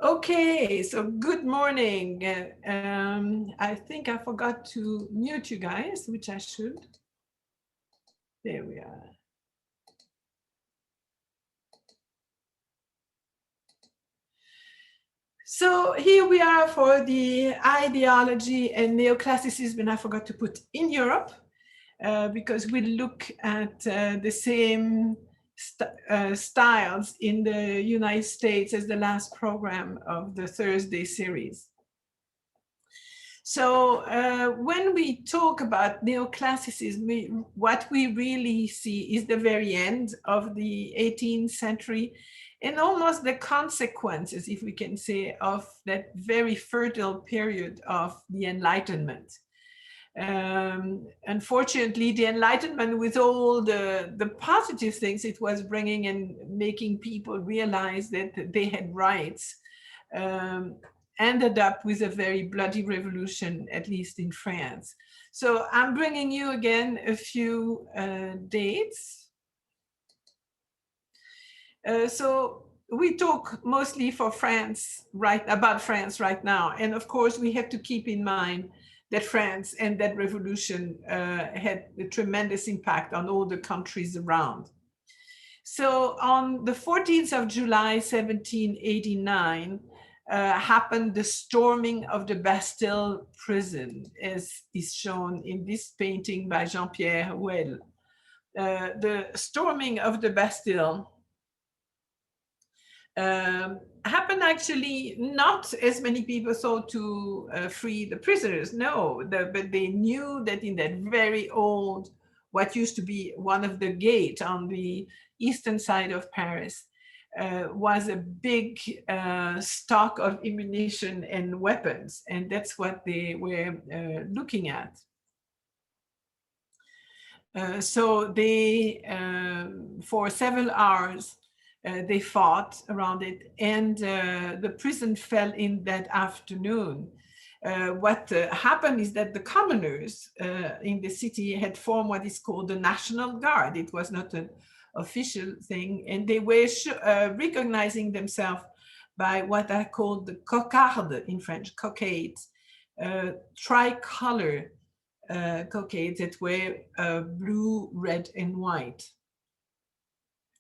Okay, so good morning. I think I forgot to mute you guys, which I should. There we are. So here we are for the ideology and neoclassicism, and I forgot to put in Europe because we look at the same styles in the United States as the last program of the Thursday series. So when we talk about neoclassicism, what we really see is the very end of the 18th century and almost the consequences, if we can say, of that very fertile period of the Enlightenment. Unfortunately, the Enlightenment, with all the positive things it was bringing and making people realize that they had rights, ended up with a very bloody revolution, at least in France. So I'm bringing you again a few dates. So we talk mostly for France, about France right now. And of course, we have to keep in mind that France and that revolution had a tremendous impact on all the countries around. So on the 14th of July, 1789, happened the storming of the Bastille prison, as is shown in this painting by Jean-Pierre Houel. The storming of the Bastille happened actually not, as many people thought, to free the prisoners. No, but they knew that in that very old, what used to be one of the gates on the eastern side of Paris, was a big stock of ammunition and weapons, and that's what they were looking at. So they, for several hours, they fought around it, and the prison fell in that afternoon. What happened is that the commoners in the city had formed what is called the National Guard. It was not an official thing, and they were recognizing themselves by what I call the cocarde in French, cockades, tricolor cockades that were blue, red, and white.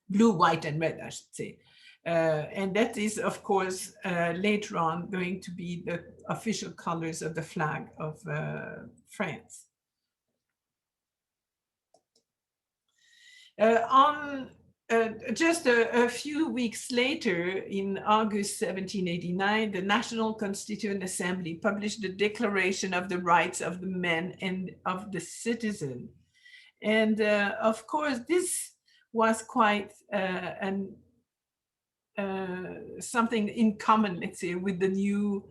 Blue, white, and red, I should say. And that is, of course, later on going to be the official colors of the flag of France. Just a few weeks later, in August 1789, the National Constituent Assembly published the Declaration of the Rights of the Men and of the Citizen. And of course, this was quite something in common, let's say, with the new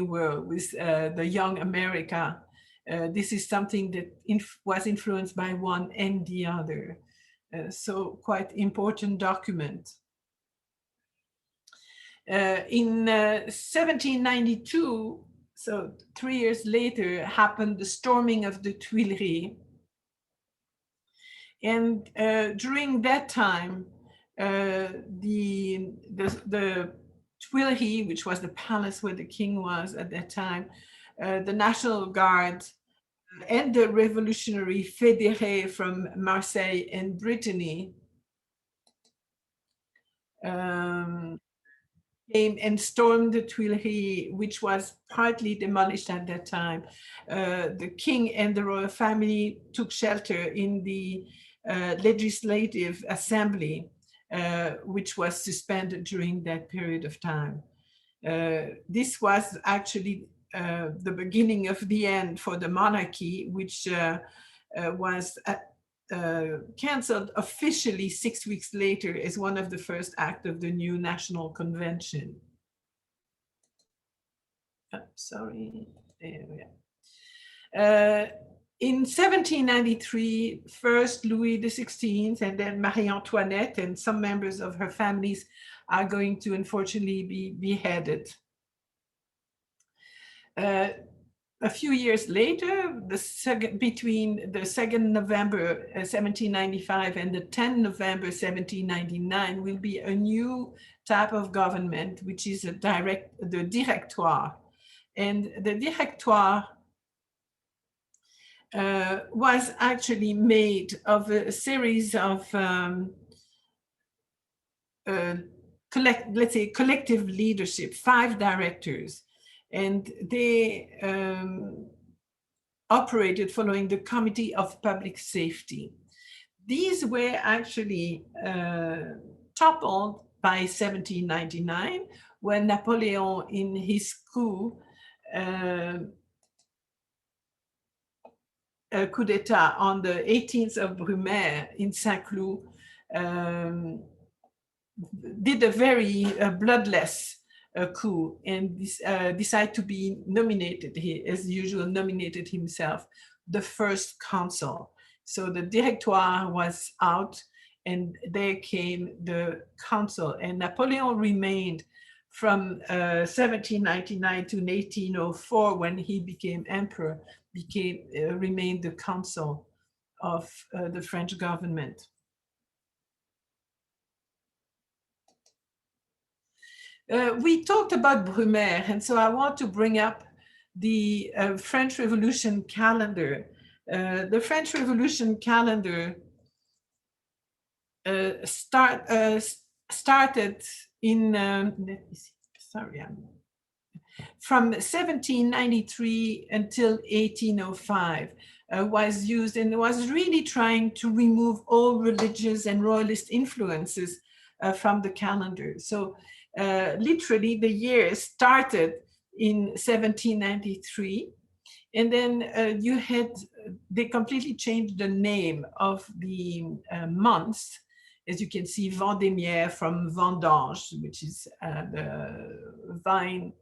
world, with the young America. This is something that was influenced by one and the other. So quite important document. In 1792, so 3 years later, happened the storming of the Tuileries. And during that time, the Tuileries, which was the palace where the king was at that time, the National Guard and the revolutionary fédérés from Marseille and Brittany came and stormed the Tuileries, which was partly demolished at that time. The king and the royal family took shelter in the Legislative Assembly, which was suspended during that period of time. This was actually the beginning of the end for the monarchy, which was cancelled officially 6 weeks later as one of the first acts of the new National Convention. Oh, sorry, there we are. In 1793, first Louis XVI and then Marie Antoinette and some members of her families are going to unfortunately be beheaded. a few years later, between the 2nd November 1795 and the 10th November 1799 will be a new type of government, which is the directoire. And the directoire was actually made of a series of let's say collective leadership, 5 directors, and they operated following the Committee of Public Safety. These were actually toppled by 1799, when Napoleon, in his coup d'etat on the 18th of Brumaire in Saint-Cloud, did a very bloodless coup and decided to be nominated, he, as usual, nominated himself the first consul. So the directoire was out, and there came the consul, and Napoleon remained from 1799 to 1804, when he became emperor, remained the consul of the French government. We talked about Brumaire, and so I want to bring up the French Revolution calendar. The French Revolution calendar started in, let me see, sorry, from 1793 until 1805. Was used and was really trying to remove all religious and royalist influences from the calendar. So literally the year started in 1793, and then they completely changed the name of the months. As you can see, Vendémiaire from vendange, which is the vine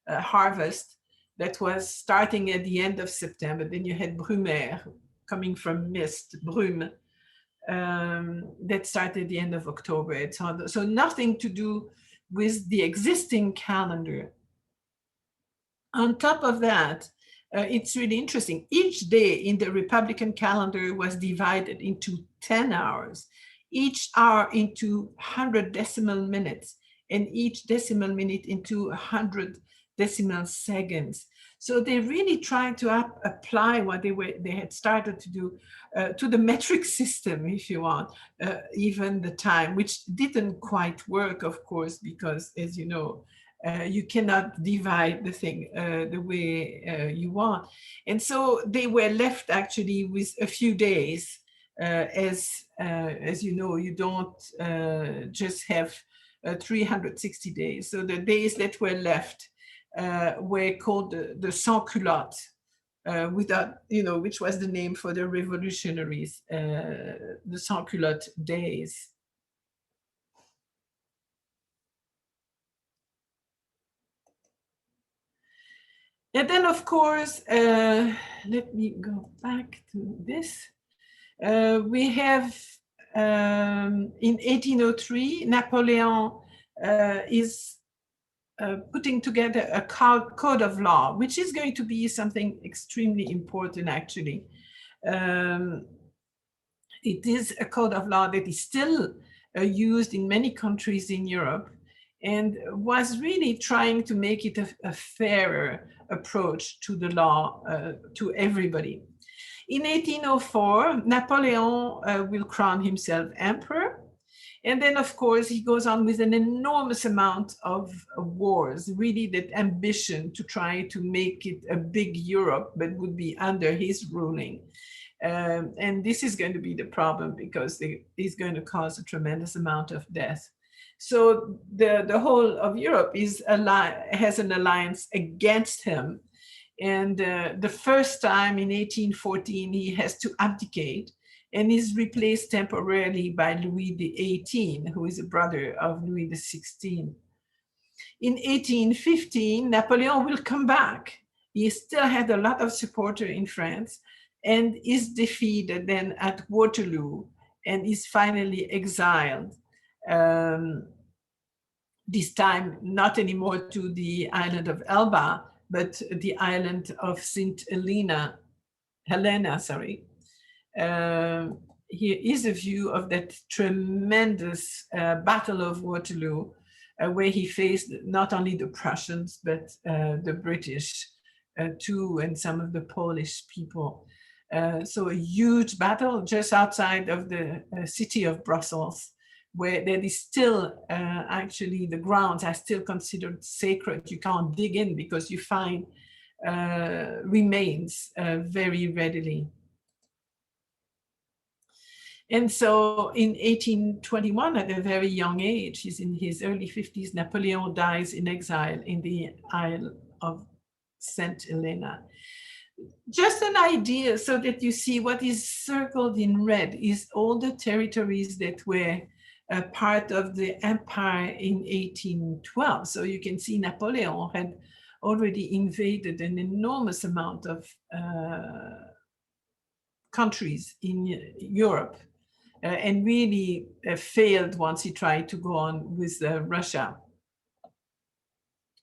harvest that was starting at the end of September. Then you had Brumaire, coming from mist, brume, that started at the end of October. So nothing to do with the existing calendar. On top of that, it's really interesting. Each day in the Republican calendar was divided into 10 hours, each hour into 100 decimal minutes, and each decimal minute into 100 decimal seconds. So they really tried to apply what they had started to do to the metric system, if you want, even the time, which didn't quite work, of course, because, as you know, you cannot divide the thing the way you want. And so they were left actually with a few days. As you know, you don't just have 360 days. So the days that were left were called the sans-culottes, without, which was the name for the revolutionaries, the sans-culotte days. And then, of course, let me go back to this. We have, in 1803, Napoleon is putting together a code of law, which is going to be something extremely important, actually. It is a code of law that is still used in many countries in Europe, and was really trying to make it a fairer approach to the law to everybody. In 1804, Napoleon will crown himself emperor. And then, of course, he goes on with an enormous amount of wars, really that ambition to try to make it a big Europe, but would be under his ruling. And this is going to be the problem, because he's going to cause a tremendous amount of death. So the whole of Europe has an alliance against him. And the first time in 1814, he has to abdicate and is replaced temporarily by Louis XVIII, who is a brother of Louis XVI. In 1815, Napoleon will come back. He still had a lot of supporters in France and is defeated then at Waterloo and is finally exiled. This time, not anymore to the island of Elba, but the island of Helena, sorry. Here is a view of that tremendous Battle of Waterloo, where he faced not only the Prussians, but the British too, and some of the Polish people. So a huge battle just outside of the city of Brussels, where there is still actually the grounds are still considered sacred. You can't dig in because you find remains very readily. And so in 1821, at a very young age, he's in his early 50s, Napoleon dies in exile in the Isle of St. Helena. Just an idea so that you see what is circled in red is all the territories that were part of the empire in 1812. So you can see Napoleon had already invaded an enormous amount of countries in Europe. And really failed once he tried to go on with Russia.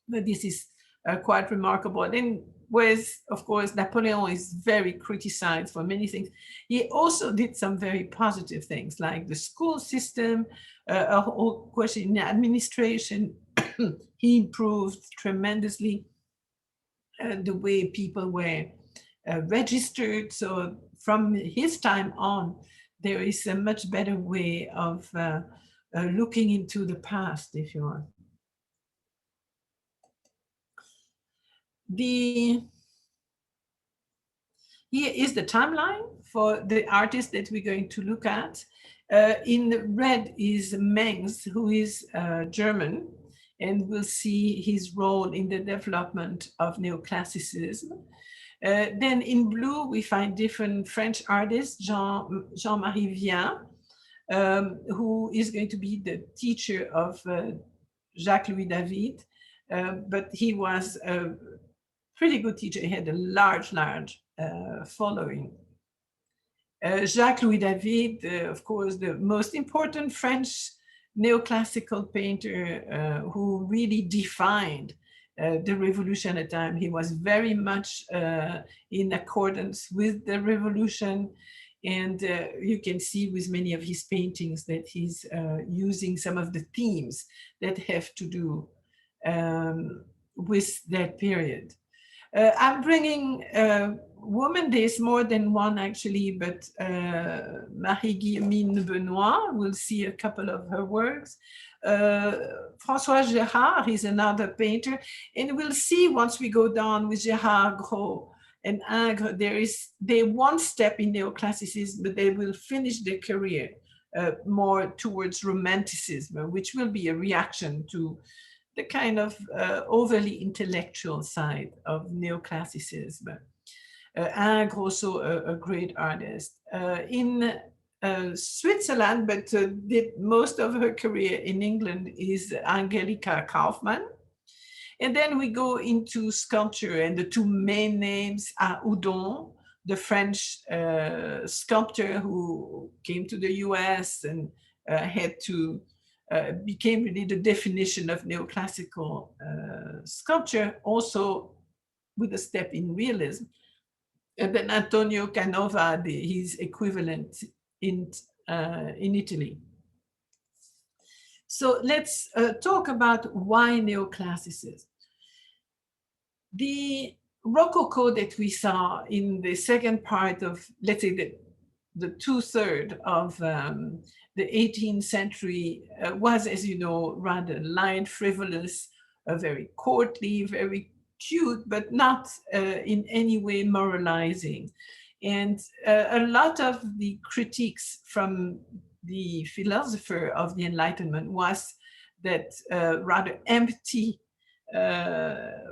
But this is quite remarkable. And whereas, of course, Napoleon is very criticized for many things, he also did some very positive things, like the school system, a whole question in administration. He improved tremendously the way people were registered. So from his time on, there is a much better way of looking into the past, if you want. Here is the timeline for the artist that we're going to look at. In red is Mengs, who is German, and we'll see his role in the development of Neoclassicism. Then in blue, we find different French artists, Jean-Marie Vien, who is going to be the teacher of Jacques-Louis David, but he was a pretty good teacher. He had a large following. Jacques-Louis David, of course, the most important French neoclassical painter who really defined the revolution at the time. He was very much in accordance with the revolution. And you can see with many of his paintings that he's using some of the themes that have to do with that period. I'm bringing women, there's more than one actually, but Marie-Guillemine Benoit, we'll see a couple of her works. François Gerhard is another painter, and we'll see once we go down with Gerhard, Gros, and Ingres, they're one step in neoclassicism, but they will finish their career more towards romanticism, which will be a reaction to the kind of overly intellectual side of neoclassicism. Ingres, also a great artist. In Switzerland, but did most of her career in England, is Angelika Kaufmann. And then we go into sculpture, and the two main names are Udon, the French sculptor who came to the US and had to became really the definition of neoclassical sculpture, also with a step in realism. And then Antonio Canova, his equivalent in Italy. So let's talk about why neoclassicism. The Rococo that we saw in the second part of, let's say, the two-thirds of the 18th century was, as you know, rather light, frivolous, very courtly, very cute, but not in any way moralizing. And a lot of the critiques from the philosopher of the Enlightenment was that rather empty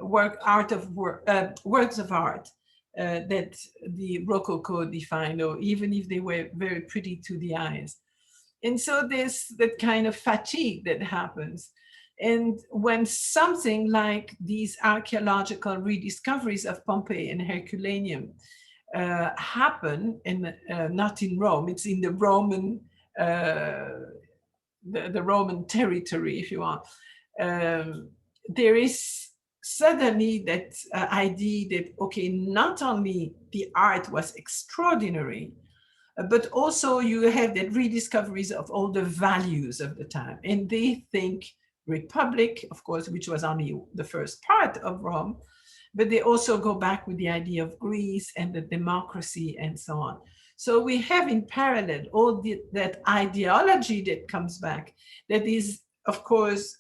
works of art that the Rococo defined, or even if they were very pretty to the eyes. And so there's that kind of fatigue that happens. And when something like these archaeological rediscoveries of Pompeii and Herculaneum happen, and not in Rome, it's in the Roman the Roman territory, if you want, there is suddenly that idea that, okay, not only the art was extraordinary, but also you have that rediscoveries of all the values of the time. And they think Republic, of course, which was only the first part of Rome, but they also go back with the idea of Greece and the democracy and so on. So we have in parallel all that ideology that comes back, that is, of course,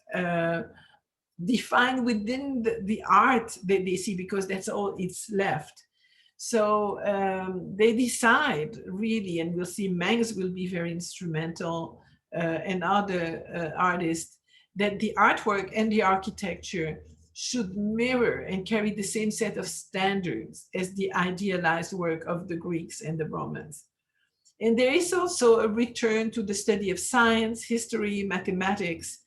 defined within the art that they see, because that's all it's left. So they decide really, and we'll see Mangs will be very instrumental, and other artists, that the artwork and the architecture should mirror and carry the same set of standards as the idealized work of the Greeks and the Romans. And there is also a return to the study of science, history, mathematics,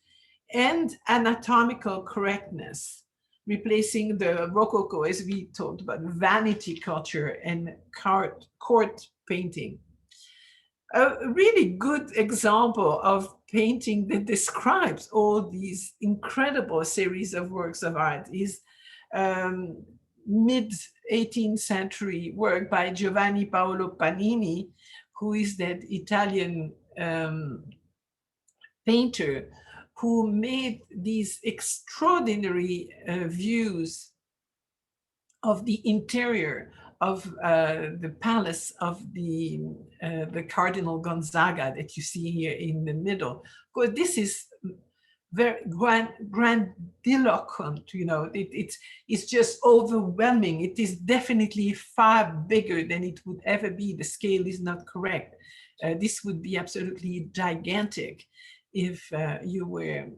and anatomical correctness, replacing the Rococo, as we talked about, vanity culture and court painting. A really good example of painting that describes all these incredible series of works of art is mid 18th century work by Giovanni Paolo Panini, who is that Italian painter who made these extraordinary views of the interior of the palace of the Cardinal Gonzaga that you see here in the middle. Because this is very grandiloquent, you know, it's just overwhelming. It is definitely far bigger than it would ever be. The scale is not correct. This would be absolutely gigantic if you were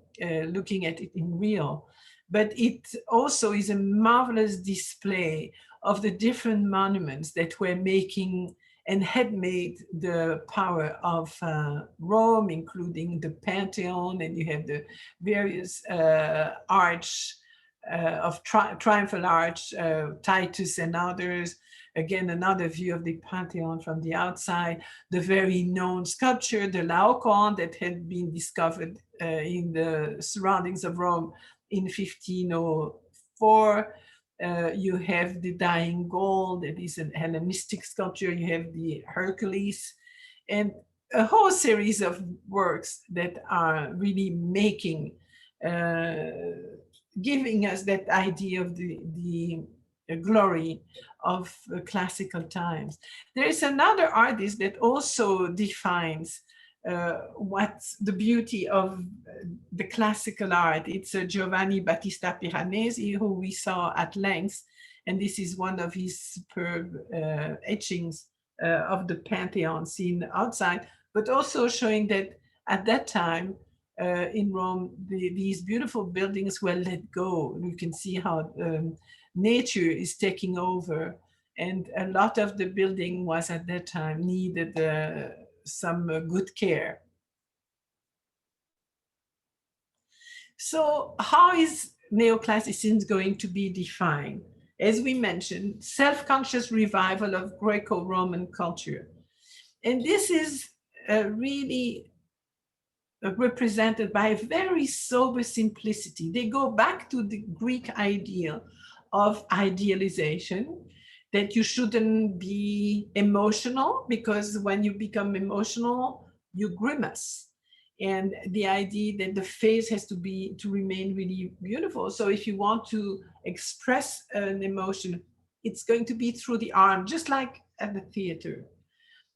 looking at it in real. But it also is a marvelous display of the different monuments that were making and had made the power of Rome, including the Pantheon, and you have the various arch of triumphal arch, Titus and others. Again, another view of the Pantheon from the outside. The very known sculpture, the Laocoon, that had been discovered in the surroundings of Rome in 1504. You have the Dying Gold, that is an Hellenistic sculpture. You have the Hercules, and a whole series of works that are really making, giving us that idea of the glory of classical times. There is another artist that also defines what's the beauty of the classical art. It's Giovanni Battista Piranesi, who we saw at length, and this is one of his superb etchings of the Pantheon seen outside, but also showing that at that time in Rome, these beautiful buildings were let go. You can see how nature is taking over, and a lot of the building was at that time needed some good care. So how is neoclassicism going to be defined? As we mentioned, self-conscious revival of Greco-Roman culture. And this is really represented by a very sober simplicity. They go back to the Greek ideal of idealization, that you shouldn't be emotional, because when you become emotional, you grimace. And the idea that the face has to remain really beautiful. So if you want to express an emotion, it's going to be through the arm, just like at the theater.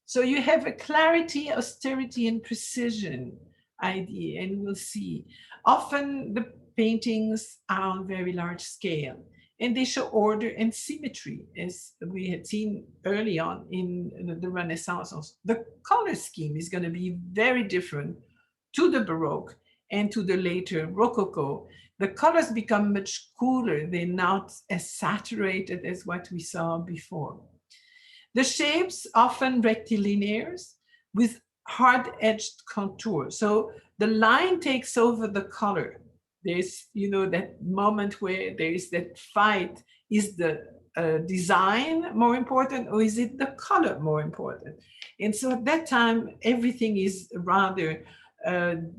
So you have a clarity, austerity, and precision idea, and we'll see. Often the paintings are on very large scale, and they show order and symmetry, as we had seen early on in the Renaissance. The color scheme is going to be very different to the Baroque and to the later Rococo. The colors become much cooler. They're not as saturated as what we saw before. The shapes often rectilinears with hard-edged contour. So the line takes over the color. There's, you know, that moment where there is that fight. Is the design more important, or is it the color more important? And so at that time, everything is rather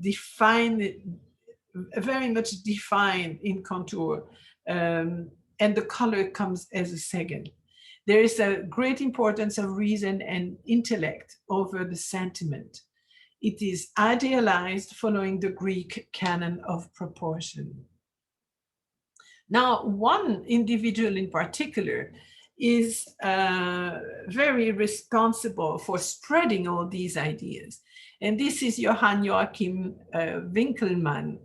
defined, very much defined in contour. and the color comes as a second. There is a great importance of reason and intellect over the sentiment. It is idealized following the Greek canon of proportion. Now, one individual in particular is very responsible for spreading all these ideas. And this is Johann Joachim Winckelmann,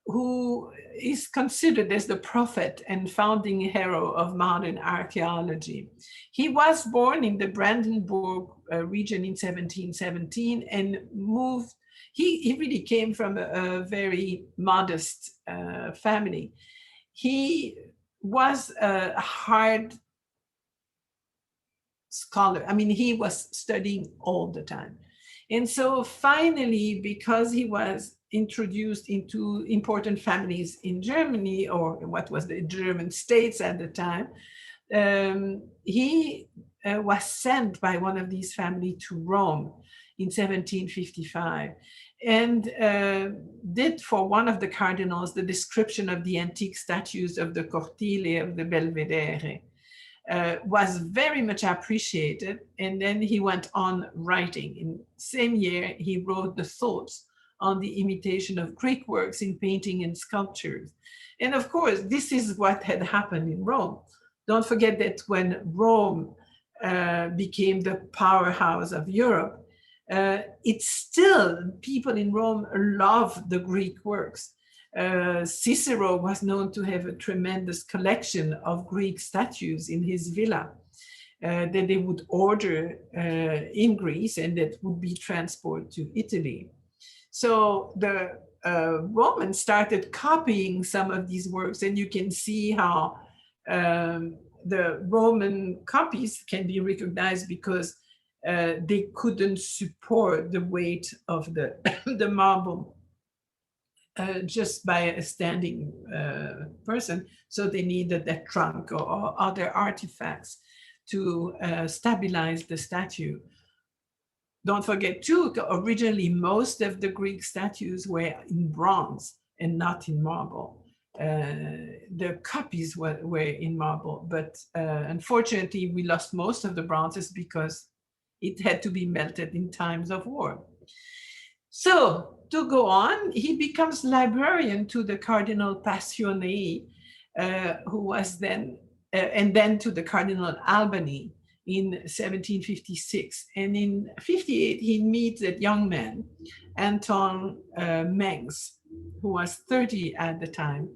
who is considered as the prophet and founding hero of modern archaeology. He was born in the Brandenburg region in 1717 and moved. He really came from a very modest family. He was a hard scholar. I mean, he was studying all the time. And so finally, because he was introduced into important families in Germany, or what was the German states at the time, he was sent by one of these families to Rome in 1755 and did for one of the cardinals the description of the antique statues of the Cortile of the Belvedere. Was very much appreciated, and then he went on writing. In the same year, he wrote the Thoughts on the imitation of Greek works in painting and sculptures. And of course, this is what had happened in Rome. Don't forget that when Rome became the powerhouse of Europe, it's still, people in Rome love the Greek works. Cicero was known to have a tremendous collection of Greek statues in his villa that they would order in Greece and that would be transported to Italy. So the Romans started copying some of these works, and you can see how the Roman copies can be recognized because they couldn't support the weight of the, the marble. Just by a standing person. So they needed that trunk or other artifacts to stabilize the statue. Don't forget too, originally most of the Greek statues were in bronze and not in marble. The copies were in marble, but unfortunately we lost most of the bronzes because it had to be melted in times of war. So to go on, he becomes librarian to the Cardinal Passione, who was then, and then to the Cardinal Albani in 1756. And in 58, he meets that young man, Antoine Mengs, who was 30 at the time.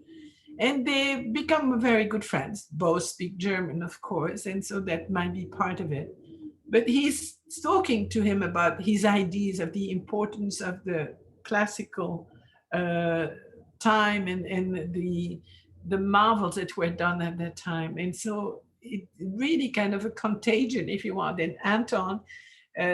And they become very good friends. Both speak German, of course, and so that might be part of it. But he's talking to him about his ideas of the importance of the classical time and the marvels that were done at that time. And so it really kind of a contagion, if you want. And Anton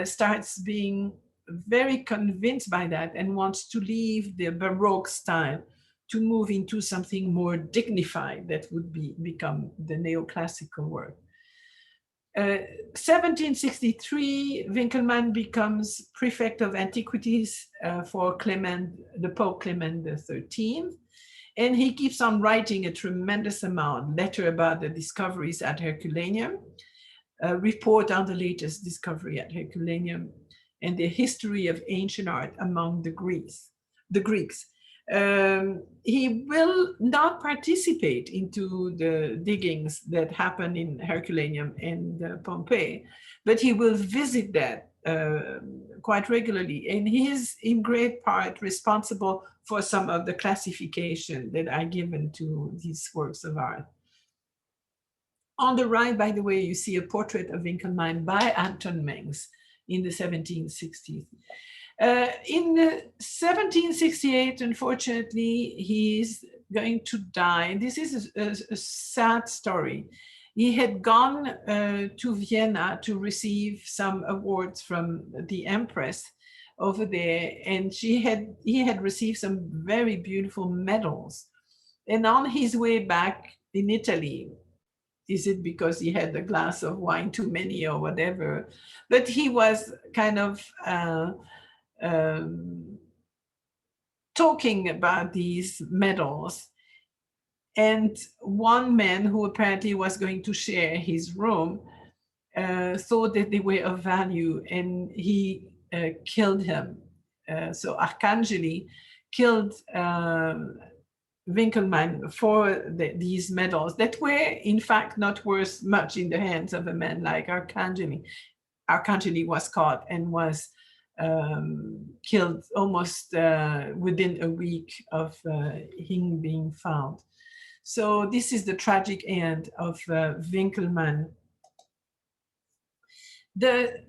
starts being very convinced by that and wants to leave the Baroque style to move into something more dignified that would become the neoclassical work. 1763, Winckelmann becomes prefect of antiquities for the Pope Clement XIII, and he keeps on writing a tremendous amount, letter about the discoveries at Herculaneum, a report on the latest discovery at Herculaneum, and the history of ancient art among the Greeks. He will not participate into the diggings that happen in Herculaneum and Pompeii, but he will visit that quite regularly. And he is in great part responsible for some of the classification that are given to these works of art. On the right, by the way, you see a portrait of Winckelmann by Anton Mengs in the 1760s. In 1768, unfortunately, he's going to die. This is a sad story. He had gone to Vienna to receive some awards from the Empress over there, and he had received some very beautiful medals. And on his way back in Italy, is it because he had a glass of wine too many or whatever? But he was kind of talking about these medals. And one man who apparently was going to share his room thought that they were of value, and he killed him. So Arcangeli killed Winkelmann for these medals that were in fact not worth much in the hands of a man like Arcangeli. Arcangeli was caught and was killed almost within a week of him being found. So this is the tragic end of Winkelmann.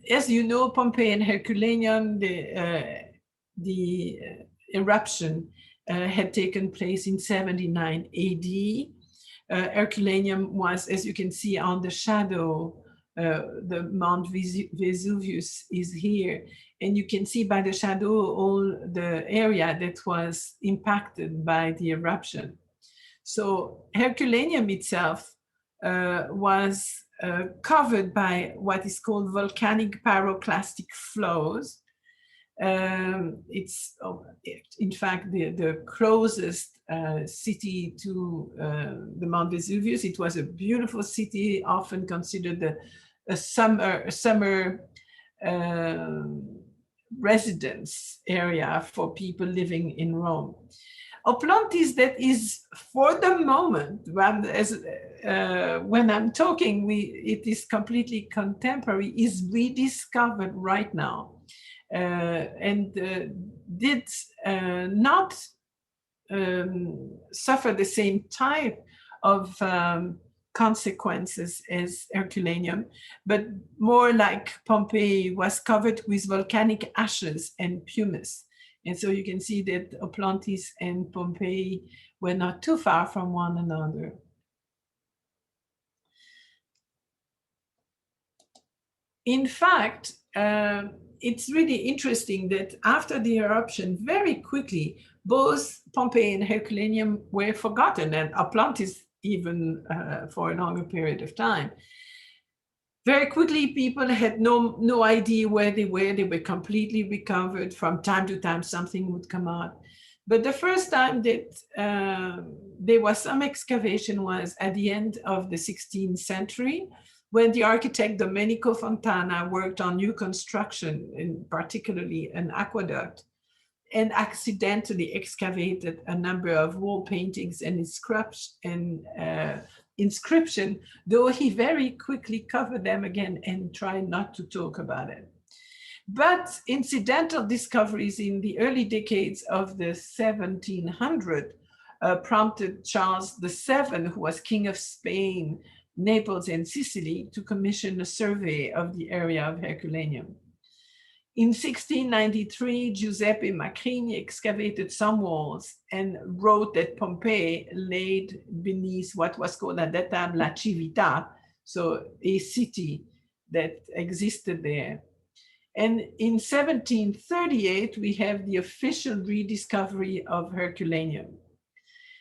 As you know, Pompeii and Herculaneum, the eruption had taken place in 79 AD. Herculaneum was, as you can see on the shadow, the Mount Vesuvius is here. And you can see by the shadow all the area that was impacted by the eruption. So Herculaneum itself was covered by what is called volcanic pyroclastic flows. It's in fact the closest city to the Mount Vesuvius. It was a beautiful city, often considered a summer residence area for people living in Rome. Oplontis, that is for the moment, when I'm talking, it is completely contemporary, is rediscovered right now, and did not suffer the same type of consequences as Herculaneum, but more like Pompeii was covered with volcanic ashes and pumice. And so you can see that Oplontis and Pompeii were not too far from one another. In fact, it's really interesting that after the eruption, very quickly, both Pompeii and Herculaneum were forgotten, and Oplontis even for a longer period of time. Very quickly, people had no idea where they were. They were completely recovered. From time to time, something would come out. But the first time that there was some excavation was at the end of the 16th century, when the architect Domenico Fontana worked on new construction, and particularly an aqueduct, and accidentally excavated a number of wall paintings and inscription, though he very quickly covered them again and tried not to talk about it. But incidental discoveries in the early decades of the 1700s prompted Charles VII, who was King of Spain, Naples, and Sicily, to commission a survey of the area of Herculaneum. In 1693, Giuseppe Macrini excavated some walls and wrote that Pompeii laid beneath what was called at that time La Civita, so a city that existed there. And in 1738, we have the official rediscovery of Herculaneum.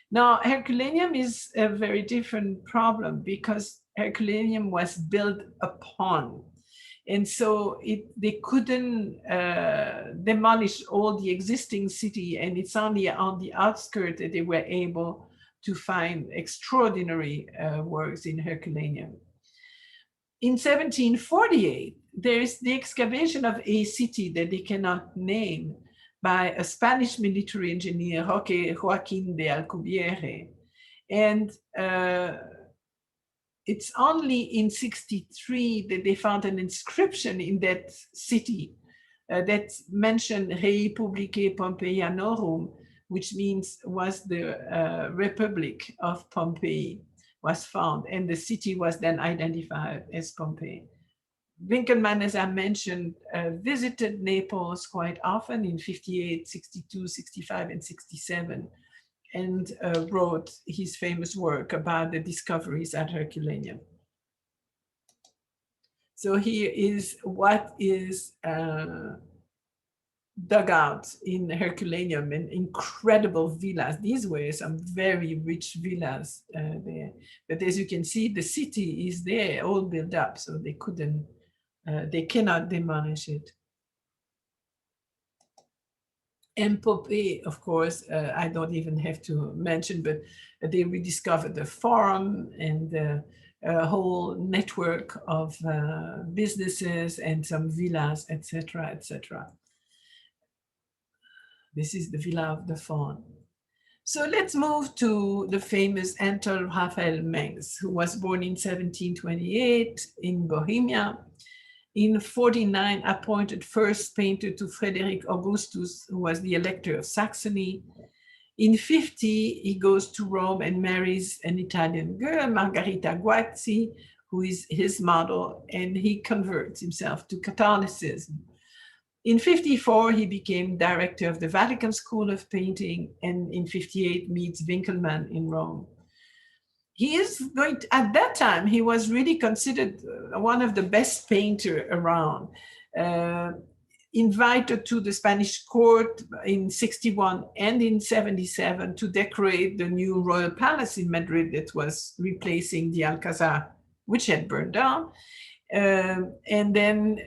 Now, Herculaneum is a very different problem because Herculaneum was built upon. And so they couldn't demolish all the existing city, and it's only on the outskirts that they were able to find extraordinary works in Herculaneum. In 1748, there's the excavation of a city that they cannot name by a Spanish military engineer, Joaquín de Alcubierre. And it's only in 63 that they found an inscription in that city that mentioned Rei Publicae Pompeianorum, which means was the Republic of Pompeii was found, and the city was then identified as Pompeii. Winkelmann, as I mentioned, visited Naples quite often in 58, 62, 65, and 67, and wrote his famous work about the discoveries at Herculaneum. So here is what is dug out in Herculaneum, and incredible villas. These were some very rich villas there. But as you can see, the city is there, all built up, so they cannot demolish it. Epopee, of course, I don't even have to mention, but they rediscovered the forum and a whole network of businesses and some villas, etc., etc. This is the Villa of the Faun. So let's move to the famous Anton Raphael Mengs, who was born in 1728 in Bohemia. In 49, appointed first painter to Frederick Augustus, who was the Elector of Saxony. In 50, he goes to Rome and marries an Italian girl, Margherita Guazzi, who is his model, and he converts himself to Catholicism. In 54, he became director of the Vatican School of Painting, and in 58 meets Winkelmann in Rome. He is going to, at that time, he was really considered one of the best painter around. Invited to the Spanish court in 61 and in 77 to decorate the new royal palace in Madrid that was replacing the Alcazar, which had burned down. And then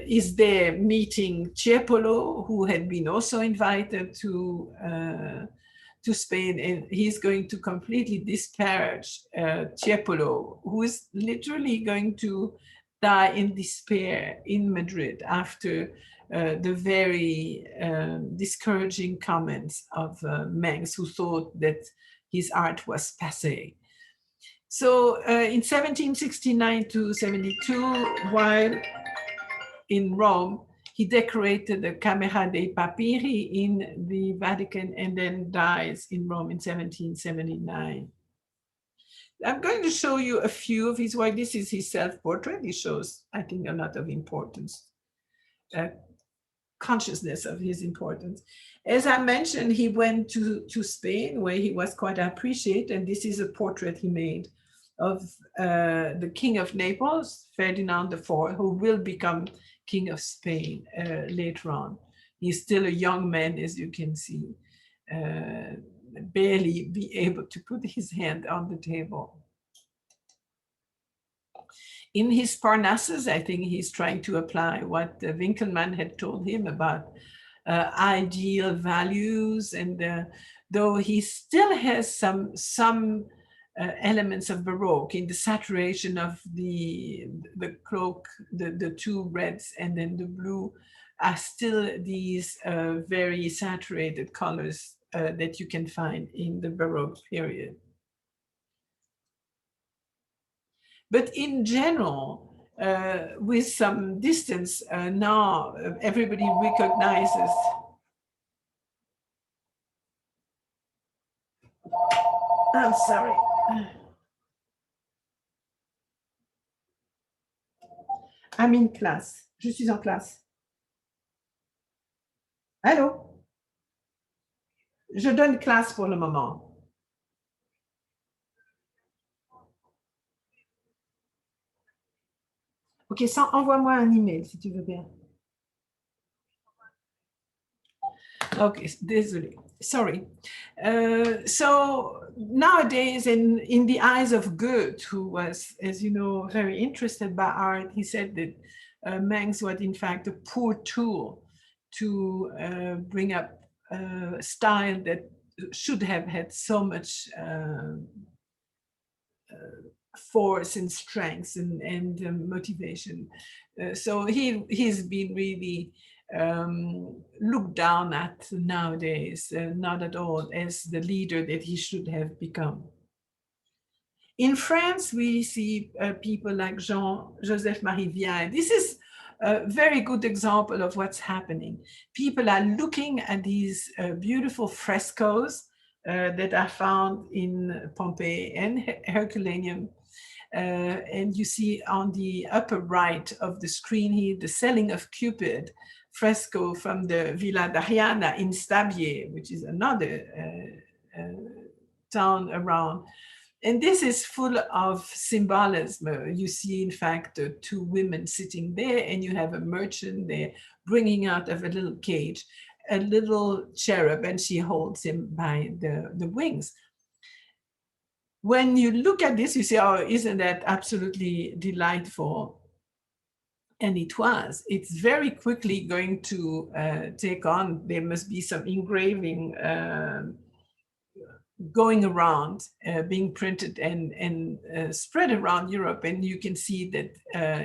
is there meeting Tiepolo, who had been also invited to Spain, and he's going to completely disparage Tiepolo, who is literally going to die in despair in Madrid after the very discouraging comments of Mengs, who thought that his art was passé. So in 1769 to 72, while in Rome, he decorated the Camera dei Papiri in the Vatican and then dies in Rome in 1779. I'm going to show you a few of his work. This is his self-portrait. He shows, I think, a lot of importance, consciousness of his importance. As I mentioned, he went to Spain, where he was quite appreciated, and this is a portrait he made of the King of Naples, Ferdinand IV, who will become King of Spain later on. He's still a young man, as you can see, barely be able to put his hand on the table. In his Parnassus, I think he's trying to apply what Winkelmann had told him about ideal values, and though he still has some elements of Baroque in the saturation of the cloak, the two reds and then the blue are still these very saturated colors that you can find in the Baroque period. But in general, with some distance, now everybody recognizes. I'm sorry. I'm in classe. Je suis en classe. Allô? Je donne classe pour le moment. Ok, envoie-moi un email si tu veux bien. Okay, désolé. Sorry. So nowadays, in the eyes of Goethe, who was, as you know, very interested by art, he said that Mengs was in fact a poor tool to bring up a style that should have had so much force and strength and motivation. So he's been really looked down at nowadays, not at all as the leader that he should have become. In France, we see people like Jean-Joseph Marie Vienne. This is a very good example of what's happening. People are looking at these beautiful frescoes that are found in Pompeii and Herculaneum. And you see on the upper right of the screen here, the Selling of Cupid fresco from the Villa d'Ariana in Stabie, which is another town around. And this is full of symbolism. You see, in fact, two women sitting there, and you have a merchant there bringing out of a little cage a little cherub, and she holds him by the wings. When you look at this, you say, oh, isn't that absolutely delightful? And it's very quickly going to take on, there must be some engraving going around, being printed and spread around Europe. And you can see that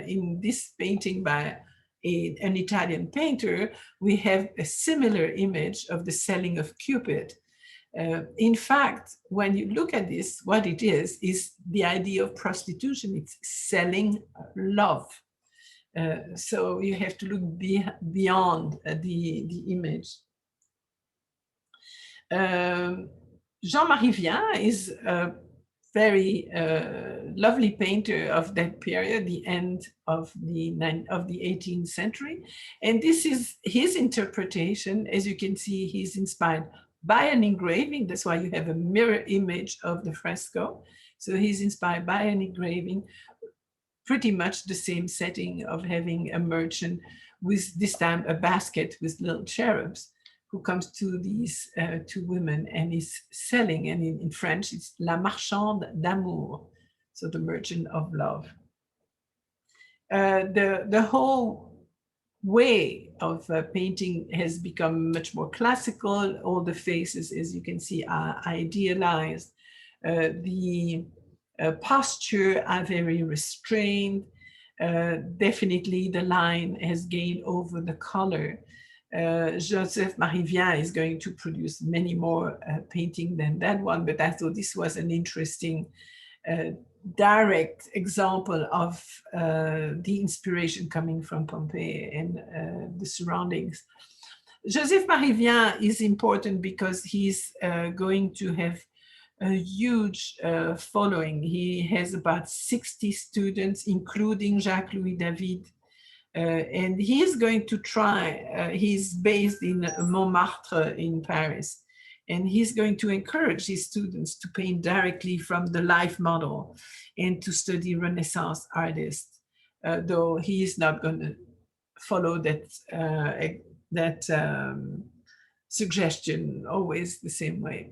in this painting by an Italian painter, we have a similar image of the selling of Cupid. In fact, when you look at this, what it is the idea of prostitution. It's selling love. So you have to look beyond the image. Jean-Marie Vien is a very lovely painter of that period, the end of the 18th century. And this is his interpretation. As you can see, he's inspired by an engraving. That's why you have a mirror image of the fresco. So he's inspired by an engraving, pretty much the same setting of having a merchant with this time a basket with little cherubs, who comes to these two women and is selling. And in French, it's la marchande d'amour, so the merchant of love. The whole way of painting has become much more classical. All the faces, as you can see, are idealized. The posture are very restrained. Definitely the line has gained over the color. Joseph-Marie Vien is going to produce many more paintings than that one, but I thought this was an interesting direct example of the inspiration coming from Pompeii and the surroundings. Joseph-Marie Vien is important because he's going to have a huge following. He has about 60 students, including Jacques-Louis David. And he is going to try, he's based in Montmartre in Paris, and he's going to encourage his students to paint directly from the life model and to study Renaissance artists, though he is not going to follow that suggestion always the same way.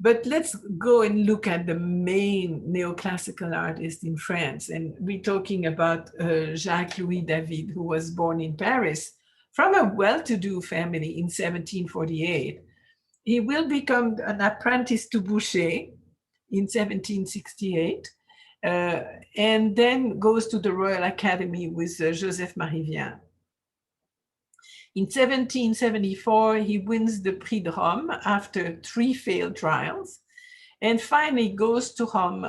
But let's go and look at the main neoclassical artist in France. And we're talking about Jacques-Louis David, who was born in Paris from a well-to-do family in 1748. He will become an apprentice to Boucher in 1768, and then goes to the Royal Academy with Joseph-Marie Vien. In 1774, he wins the Prix de Rome after 3 failed trials, and finally goes to Rome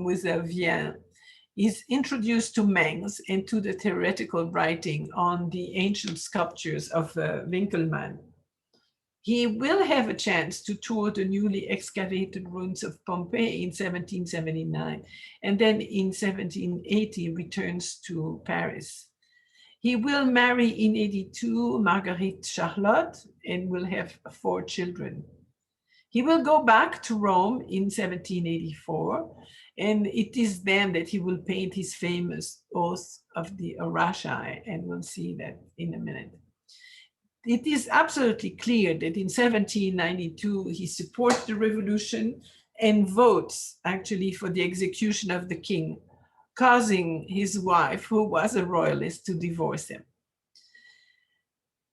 with Vien. He's introduced to Mengs and to the theoretical writing on the ancient sculptures of Winkelmann. He will have a chance to tour the newly excavated ruins of Pompeii in 1779, and then in 1780 returns to Paris. He will marry in 82 Marguerite Charlotte and will have 4 children. He will go back to Rome in 1784, and it is then that he will paint his famous Oath of the Horatii, and we'll see that in a minute. It is absolutely clear that in 1792, he supports the revolution and votes actually for the execution of the king, causing his wife, who was a royalist, to divorce him.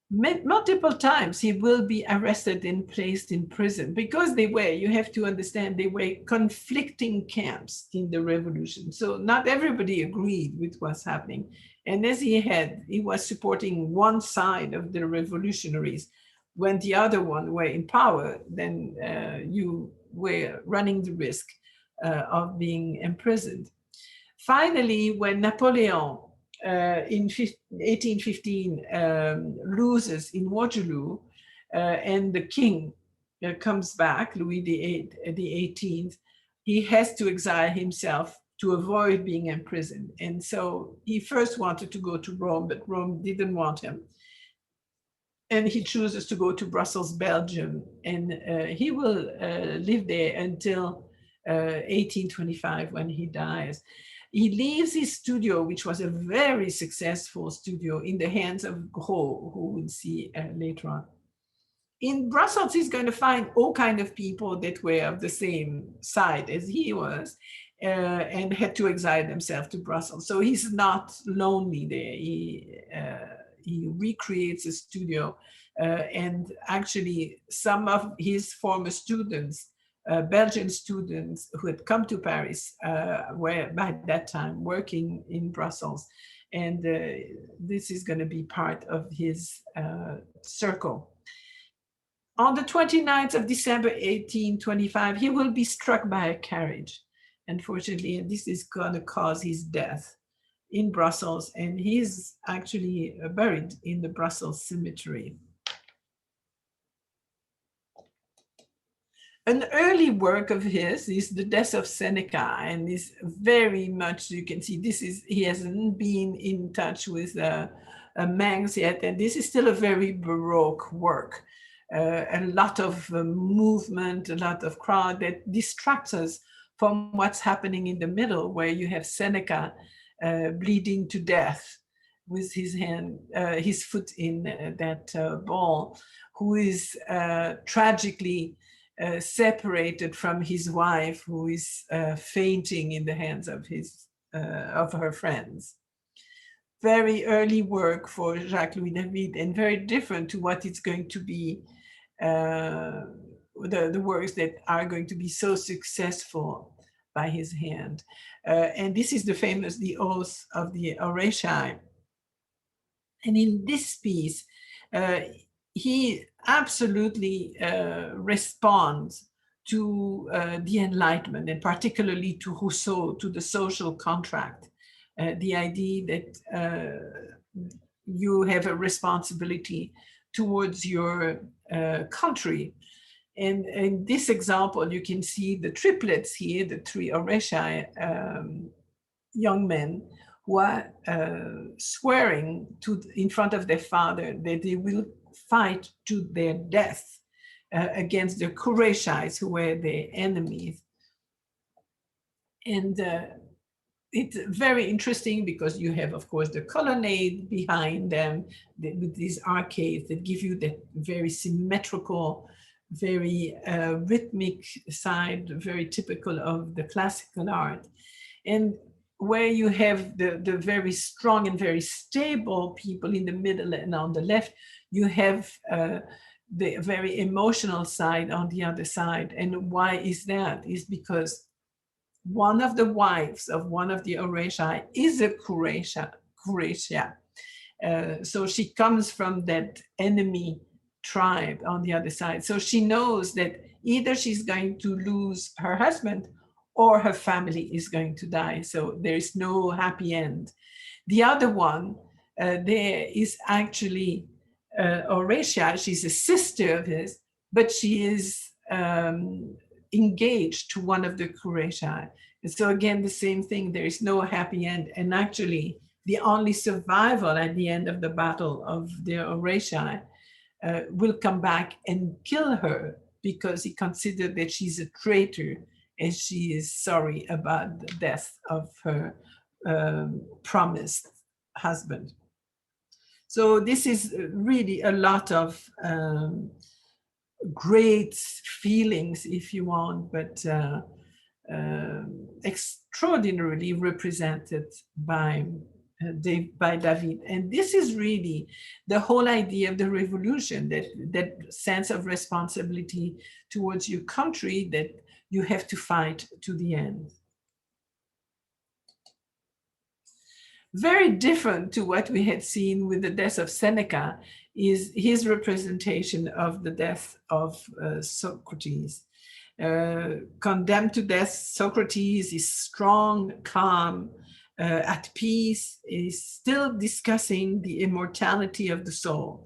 Multiple times he will be arrested and placed in prison because you have to understand, they were conflicting camps in the revolution. So not everybody agreed with what's happening. And as he was supporting one side of the revolutionaries, when the other one were in power, then you were running the risk of being imprisoned. Finally, when Napoleon in 1815 loses in Waterloo and the king comes back, Louis the 18th, he has to exile himself to avoid being imprisoned. And so he first wanted to go to Rome, but Rome didn't want him. And he chooses to go to Brussels, Belgium, and he will live there until 1825 when he dies. He leaves his studio, which was a very successful studio, in the hands of Gros, who we'll see later on. In Brussels, he's going to find all kinds of people that were of the same side as he was. and had to exile himself to Brussels. So he's not lonely there. He recreates a studio, and actually some of his former students, Belgian students who had come to Paris, were by that time working in Brussels. And this is going to be part of his circle. On the 29th of December 1825, he will be struck by a carriage, unfortunately, and this is going to cause his death in Brussels, and he's actually buried in the Brussels cemetery. An early work of his is The Death of Seneca, and is very much, you can see, he hasn't been in touch with Manx yet, and this is still a very Baroque work. A lot of movement, a lot of crowd that distracts us from what's happening in the middle, where you have Seneca bleeding to death with his foot in that ball, who is tragically separated from his wife, who is fainting in the hands of her friends. Very early work for Jacques-Louis David, and very different to what it's going to be, the works that are going to be so successful by his hand. And this is the Oath of the Horatii. And in this piece, he absolutely responds to the Enlightenment, and particularly to Rousseau, to the social contract, the idea that you have a responsibility towards your country. And in this example, you can see the triplets here, the three Horatii young men, who are swearing in front of their father that they will fight to their death against the Qurayshites, who were their enemies. And it's very interesting because you have, of course, the colonnade behind them with these arcades that give you that very symmetrical, very rhythmic side, very typical of the classical art. And where you have the very strong and very stable people in the middle, and on the left, you have the very emotional side on the other side. And why is that? Is because one of the wives of one of the Horatii is a Qurayshia. So she comes from that enemy tribe on the other side. So she knows that either she's going to lose her husband or her family is going to die. So there's no happy end. The other one, there is actually Horatia. She's a sister of his, but she is engaged to one of the Qurayshi. And so again, the same thing, there is no happy end. And actually, the only survival at the end of the battle of the Horatii will come back and kill her because he considered that she's a traitor, and she is sorry about the death of her promised husband. So this is really a lot of great feelings, if you want, but extraordinarily represented by David. And this is really the whole idea of the revolution, that sense of responsibility towards your country, that you have to fight to the end. Very different to what we had seen with the death of Seneca is his representation of the death of Socrates. Condemned to death, Socrates is strong, calm, at peace, is still discussing the immortality of the soul.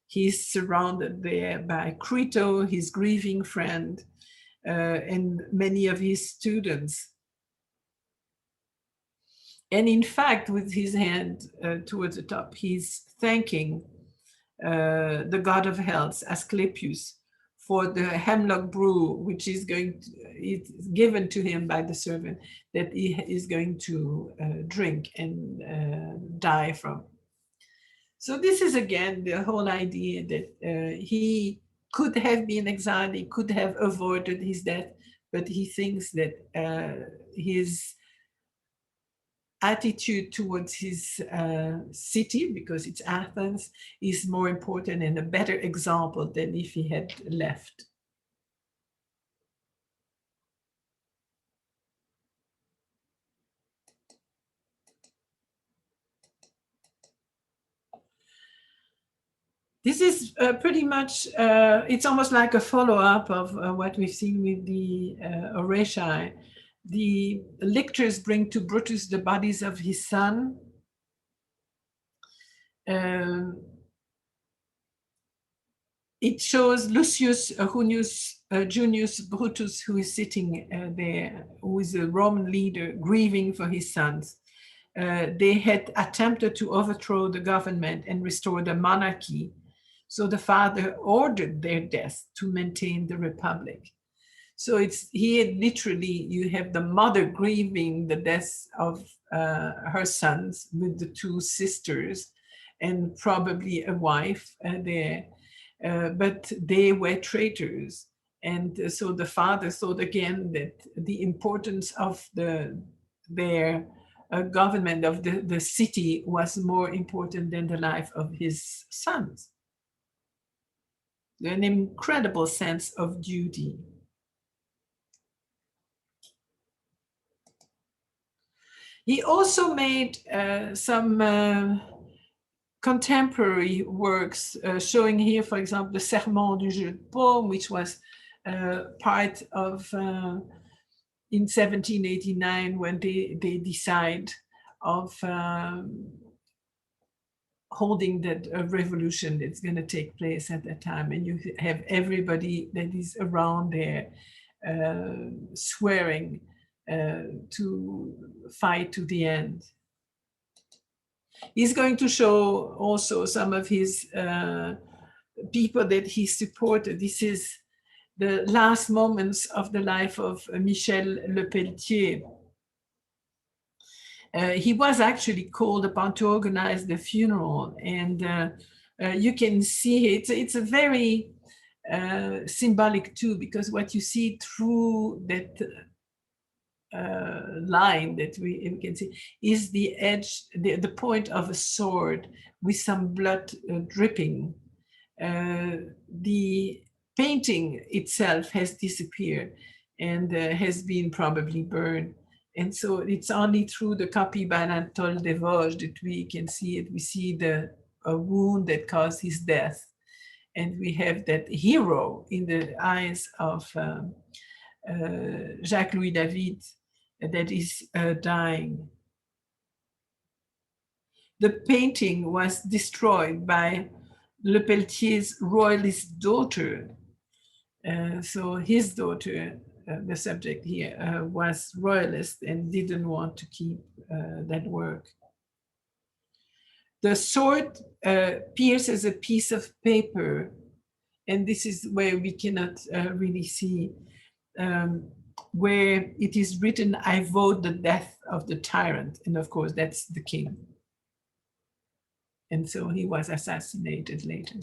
He's surrounded there by Crito, his grieving friend, and many of his students. And in fact, with his hand towards the top, he's thanking the god of health, Asclepius, for the hemlock brew, which is it's given to him by the servant, that he is going to drink and die from. So this is again the whole idea that he could have been exiled, he could have avoided his death, but he thinks that his attitude towards his city, because it's Athens, is more important and a better example than if he had left. This is pretty much, it's almost like a follow-up of what we've seen with the Oresci. The lictors bring to Brutus the bodies of his son. It shows Lucius Junius Brutus, who is sitting there, who is a Roman leader, grieving for his sons. They had attempted to overthrow the government and restore the monarchy. So the father ordered their death to maintain the republic. So it's here literally you have the mother grieving the death of her sons with the two sisters and probably a wife there. But they were traitors. And so the father thought again that the importance of their government of the city was more important than the life of his sons. An incredible sense of duty. He also made some contemporary works, showing here, for example, the Serment du Jeu de Paume, which was part of, in 1789, when they decide of holding that revolution that's going to take place at that time. And you have everybody that is around there swearing to fight to the end. He's going to show also some of his people that he supported. This is the last moments of the life of Michel Lepelletier. He was actually called upon to organize the funeral, and you can see it's a very symbolic too, because what you see through that line that we can see is the edge, the point of a sword with some blood dripping. The painting itself has disappeared and has been probably burned. And so it's only through the copy by Anatole des Vosges that we can see it. We see the wound that caused his death. And we have that hero in the eyes of Jacques-Louis David that is dying. The painting was destroyed by Lepelletier's royalist daughter. So his daughter, the subject here, was royalist and didn't want to keep that work. The sword pierces a piece of paper, and this is where we cannot really see, where it is written, "I vote the death of the tyrant." And of course, that's the king. And so he was assassinated later.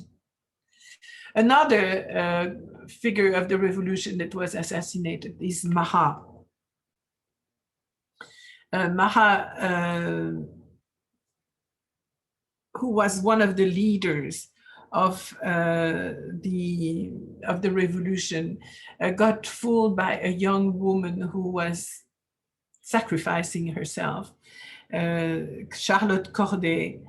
Another figure of the revolution that was assassinated is Marat. Marat, who was one of the leaders of the revolution, got fooled by a young woman who was sacrificing herself, Charlotte Corday.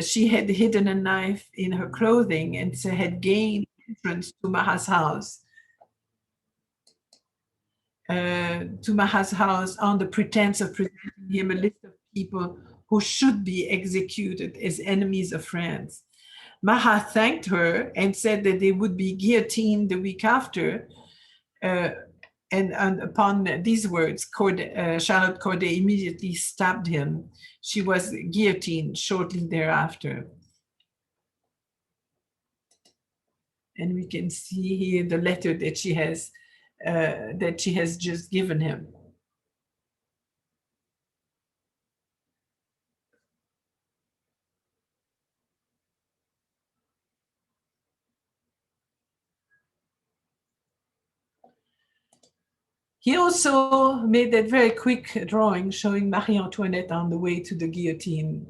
She had hidden a knife in her clothing and so had gained entrance to Marat's house. On the pretense of presenting him a list of people who should be executed as enemies of France. Marat thanked her and said that they would be guillotined the week after. And upon these words, Charlotte Corday immediately stabbed him. She was guillotined shortly thereafter. And we can see here the letter that she has just given him. He also made that very quick drawing showing Marie Antoinette on the way to the guillotine,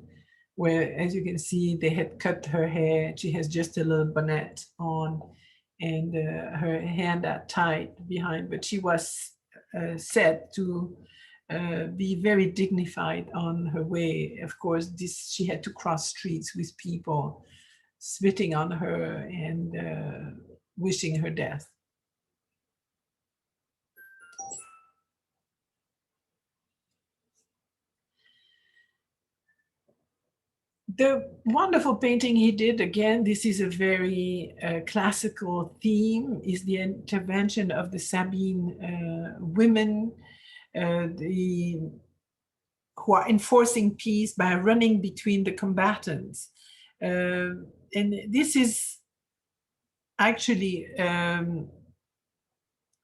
where, as you can see, they had cut her hair. She has just a little bonnet on, and her hand are tied behind, but she was said to be very dignified on her way. Of course, she had to cross streets with people spitting on her and wishing her death. The wonderful painting he did, again, this is a very classical theme, is the intervention of the Sabine women, who are enforcing peace by running between the combatants. And this is actually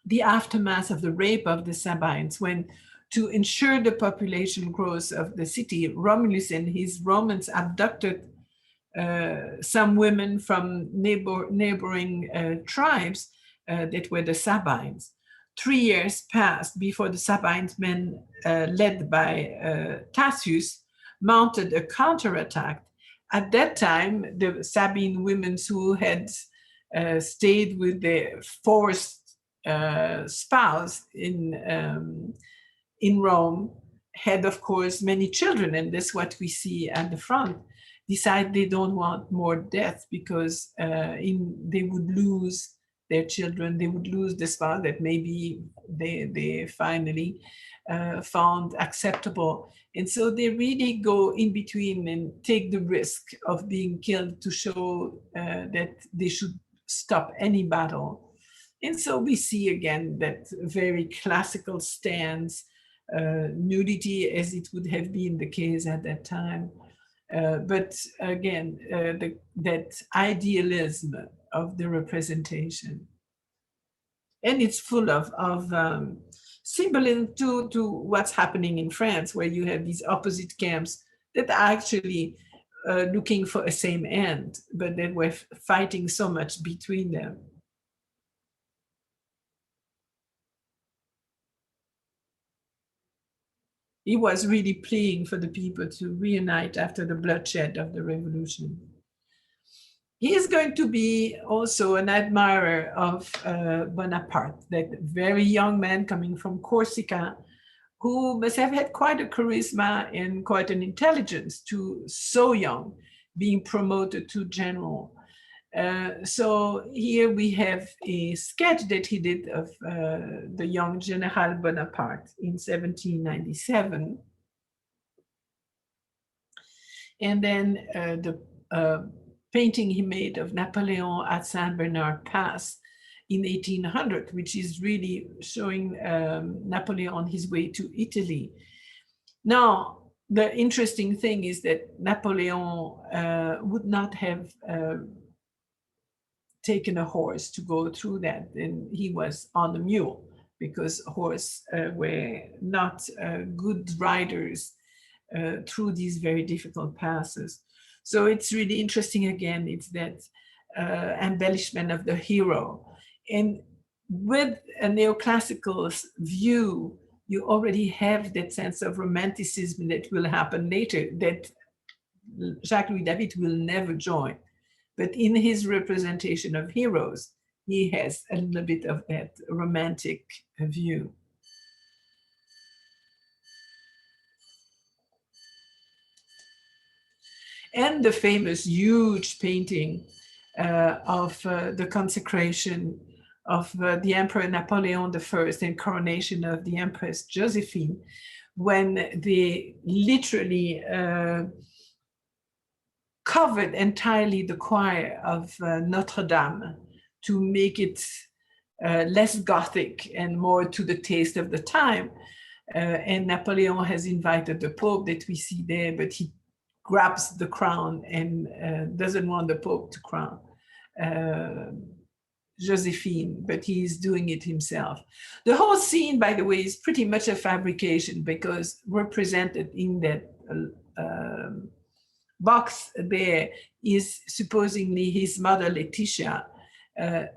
the aftermath of the rape of the Sabines, when, to ensure the population growth of the city, Romulus and his Romans abducted some women from neighboring tribes that were the Sabines. 3 years passed before the Sabines men, led by Tacius, mounted a counterattack. At that time, the Sabine women who had stayed with their forced spouse in Rome had, of course, many children, and that's what we see at the front. Decide they don't want more death because they would lose their children, they would lose the spouse that maybe they finally found acceptable. And so they really go in between and take the risk of being killed to show that they should stop any battle. And so we see again that very classical stance, nudity as it would have been the case at that time. But again, that idealism of the representation. And it's full of symbolism to what's happening in France, where you have these opposite camps that are actually looking for a same end, but that were fighting so much between them. He was really pleading for the people to reunite after the bloodshed of the revolution. He is going to be also an admirer of Bonaparte, that very young man coming from Corsica, who must have had quite a charisma and quite an intelligence to, so young, being promoted to general. So here we have a sketch that he did of the young General Bonaparte in 1797. And then the painting he made of Napoleon at Saint Bernard Pass in 1800, which is really showing Napoleon on his way to Italy. Now, the interesting thing is that Napoleon would not have taken a horse to go through that, and he was on a mule because horses were not good riders through these very difficult passes. So it's really interesting again, it's that embellishment of the hero. And with a neoclassical view, you already have that sense of romanticism that will happen later, that Jacques-Louis David will never join. But in his representation of heroes, he has a little bit of that romantic view. And the famous huge painting of the consecration of the Emperor Napoleon I and coronation of the Empress Josephine, when they literally covered entirely the choir of Notre Dame to make it less Gothic and more to the taste of the time. And Napoleon has invited the Pope that we see there, but he grabs the crown and doesn't want the Pope to crown Josephine, but he's doing it himself. The whole scene, by the way, is pretty much a fabrication because represented in that box there is supposedly his mother Laetitia,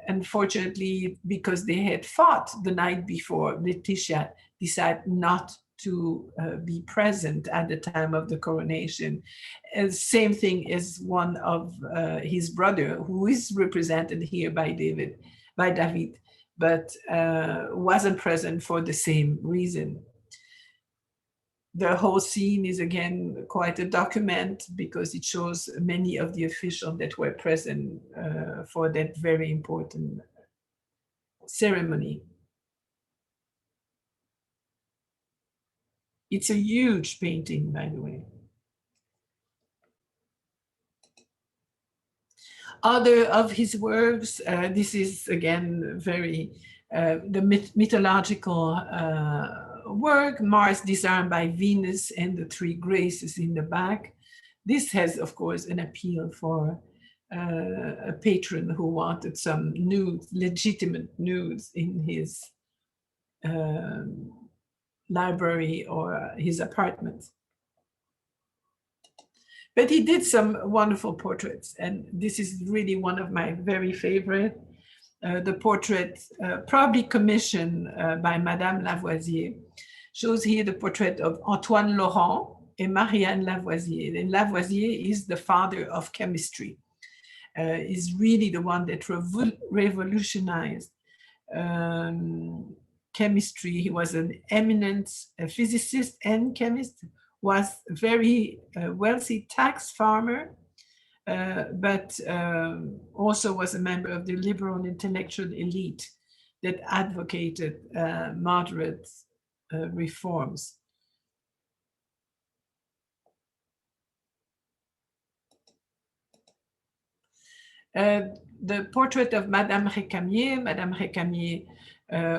Unfortunately, because they had fought the night before, Laetitia decided not to be present at the time of the coronation. Same thing as one of his brother, who is represented here by David, but wasn't present for the same reason. The whole scene is again quite a document because it shows many of the officials that were present for that very important ceremony. It's a huge painting, by the way. Other of his works, this is again very, the mythological work, Mars disarmed by Venus and the three graces in the back. This has, of course, an appeal for a patron who wanted some nudes, legitimate nudes in his library or his apartment. But he did some wonderful portraits, and this is really one of my very favorite. The portrait, probably commissioned by Madame Lavoisier, shows here the portrait of Antoine Lohan and Marianne Lavoisier. And Lavoisier is the father of chemistry. Is really the one that revolutionized chemistry. He was an eminent physicist and chemist, was a very wealthy tax farmer, but also was a member of the liberal intellectual elite that advocated moderate reforms. The portrait of Madame Recamier. Madame Recamier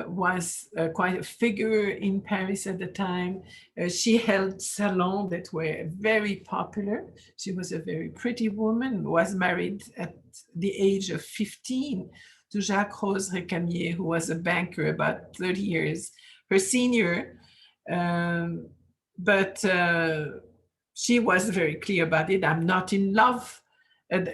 was quite a figure in Paris at the time. She held salons that were very popular. She was a very pretty woman, was married at the age of 15 to Jacques Rose Recamier, who was a banker about 30 years her senior. But she was very clear about it. I'm not in love.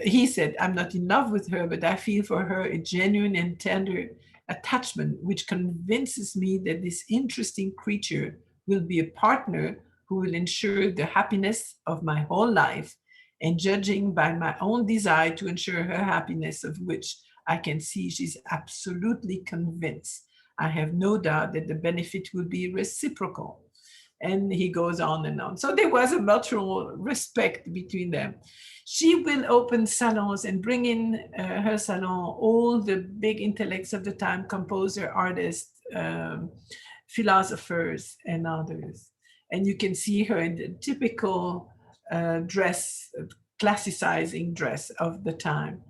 He said, I'm not in love with her, but I feel for her a genuine and tender attachment, which convinces me that this interesting creature will be a partner who will ensure the happiness of my whole life, and judging by my own desire to ensure her happiness, of which I can see she's absolutely convinced, I have no doubt that the benefit will be reciprocal. And he goes on and on. So there was a mutual respect between them. She will open salons and bring in her salon all the big intellects of the time, composer, artists, philosophers, and others. And you can see her in the typical dress, classicizing dress of the time.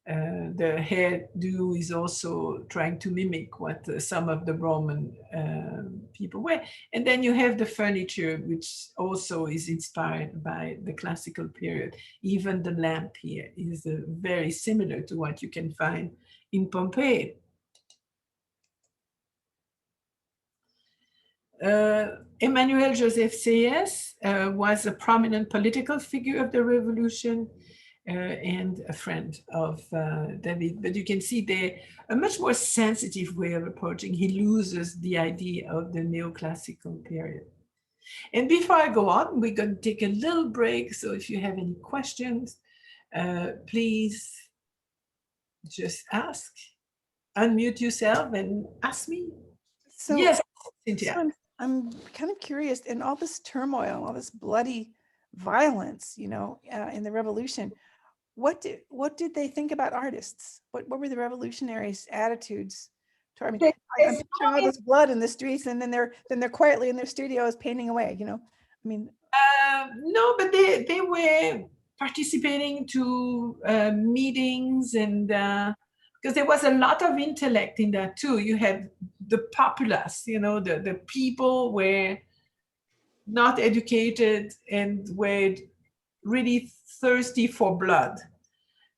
The hairdo is also trying to mimic what some of the Roman people wear. And then you have the furniture, which also is inspired by the classical period. Even the lamp here is very similar to what you can find in Pompeii. Emmanuel Joseph Sieyès was a prominent political figure of the revolution. And a friend of David, but you can see there a much more sensitive way of approaching. He loses the idea of the neoclassical period. And before I go on, we're going to take a little break. So if you have any questions, please just ask, unmute yourself and ask me. So, yes, Cynthia. So I'm kind of curious, in all this turmoil, all this bloody violence, you know, in the revolution, what did they think about artists? What were the revolutionaries' attitudes? I mean, I'm picturing all this blood in the streets, and then they're quietly in their studios painting away. You know, I mean, no, but they were participating to meetings, and because there was a lot of intellect in that too. You had the populace, you know, the people were not educated and were really thirsty for blood.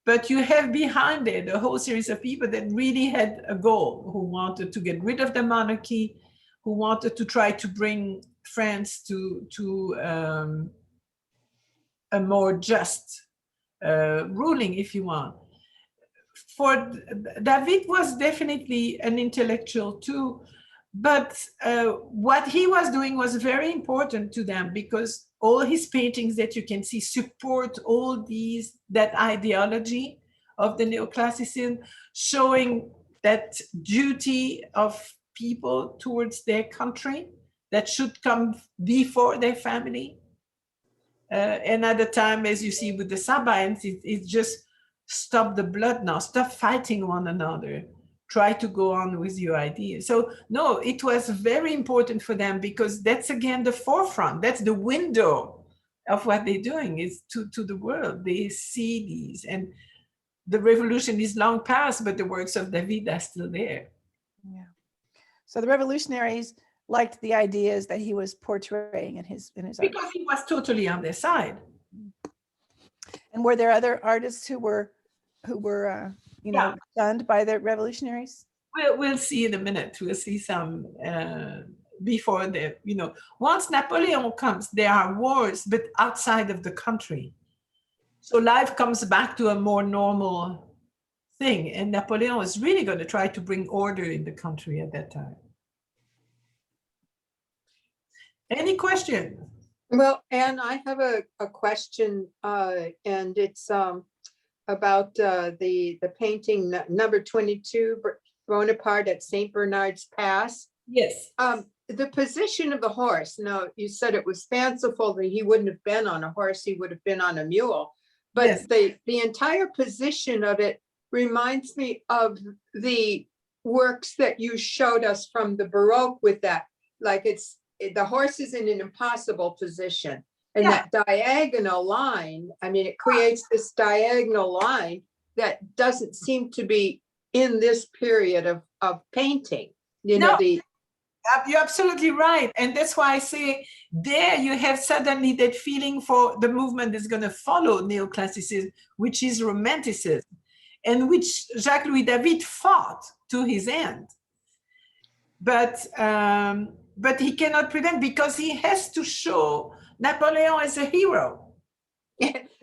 But you have behind it a whole series of people that really had a goal, who wanted to get rid of the monarchy, who wanted to try to bring France to a more just ruling, if you want. for David was definitely an intellectual too, but what he was doing was very important to them, because all his paintings that you can see support all that ideology of the Neoclassicism, showing that duty of people towards their country that should come before their family. And at the time, as you see with the Sabaeans, it's just stop the blood now, stop fighting one another, try to go on with your ideas. So no, it was very important for them, because that's again the forefront, that's the window of what they're doing is to the world. They see these, and the revolution is long past, but the works of David are still there. Yeah. So the revolutionaries liked the ideas that he was portraying in his art. Because he was totally on their side. And were there other artists who were you know, stunned by the revolutionaries? We'll see in a minute. We'll see some before the, you know, once Napoleon comes, there are wars, but outside of the country. So life comes back to a more normal thing. And Napoleon is really going to try to bring order in the country at that time. Any question? Well, Anne, I have a question, and it's about the painting number 22, Bonaparte at St. Bernard's Pass. Yes. The position of the horse. Now, you said it was fanciful that he wouldn't have been on a horse; he would have been on a mule. But yes, the entire position of it reminds me of the works that you showed us from the Baroque. With that, like the horse is in an impossible position, and that diagonal line, I mean, it creates this diagonal line that doesn't seem to be in this period of painting. You know, you're absolutely right. And that's why I say there you have suddenly that feeling for the movement that's going to follow Neoclassicism, which is Romanticism, and which Jacques-Louis David fought to his end. But he cannot prevent, because he has to show Napoleon as a hero.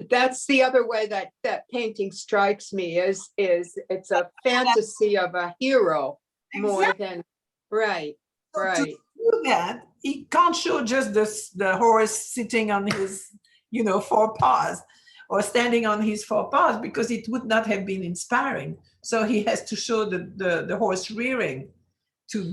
That's the other way that painting strikes me, is it's a fantasy of a hero more than right. So to do that, he can't show just the horse sitting on his, you know, four paws or standing on his four paws, because it would not have been inspiring. So he has to show the horse rearing.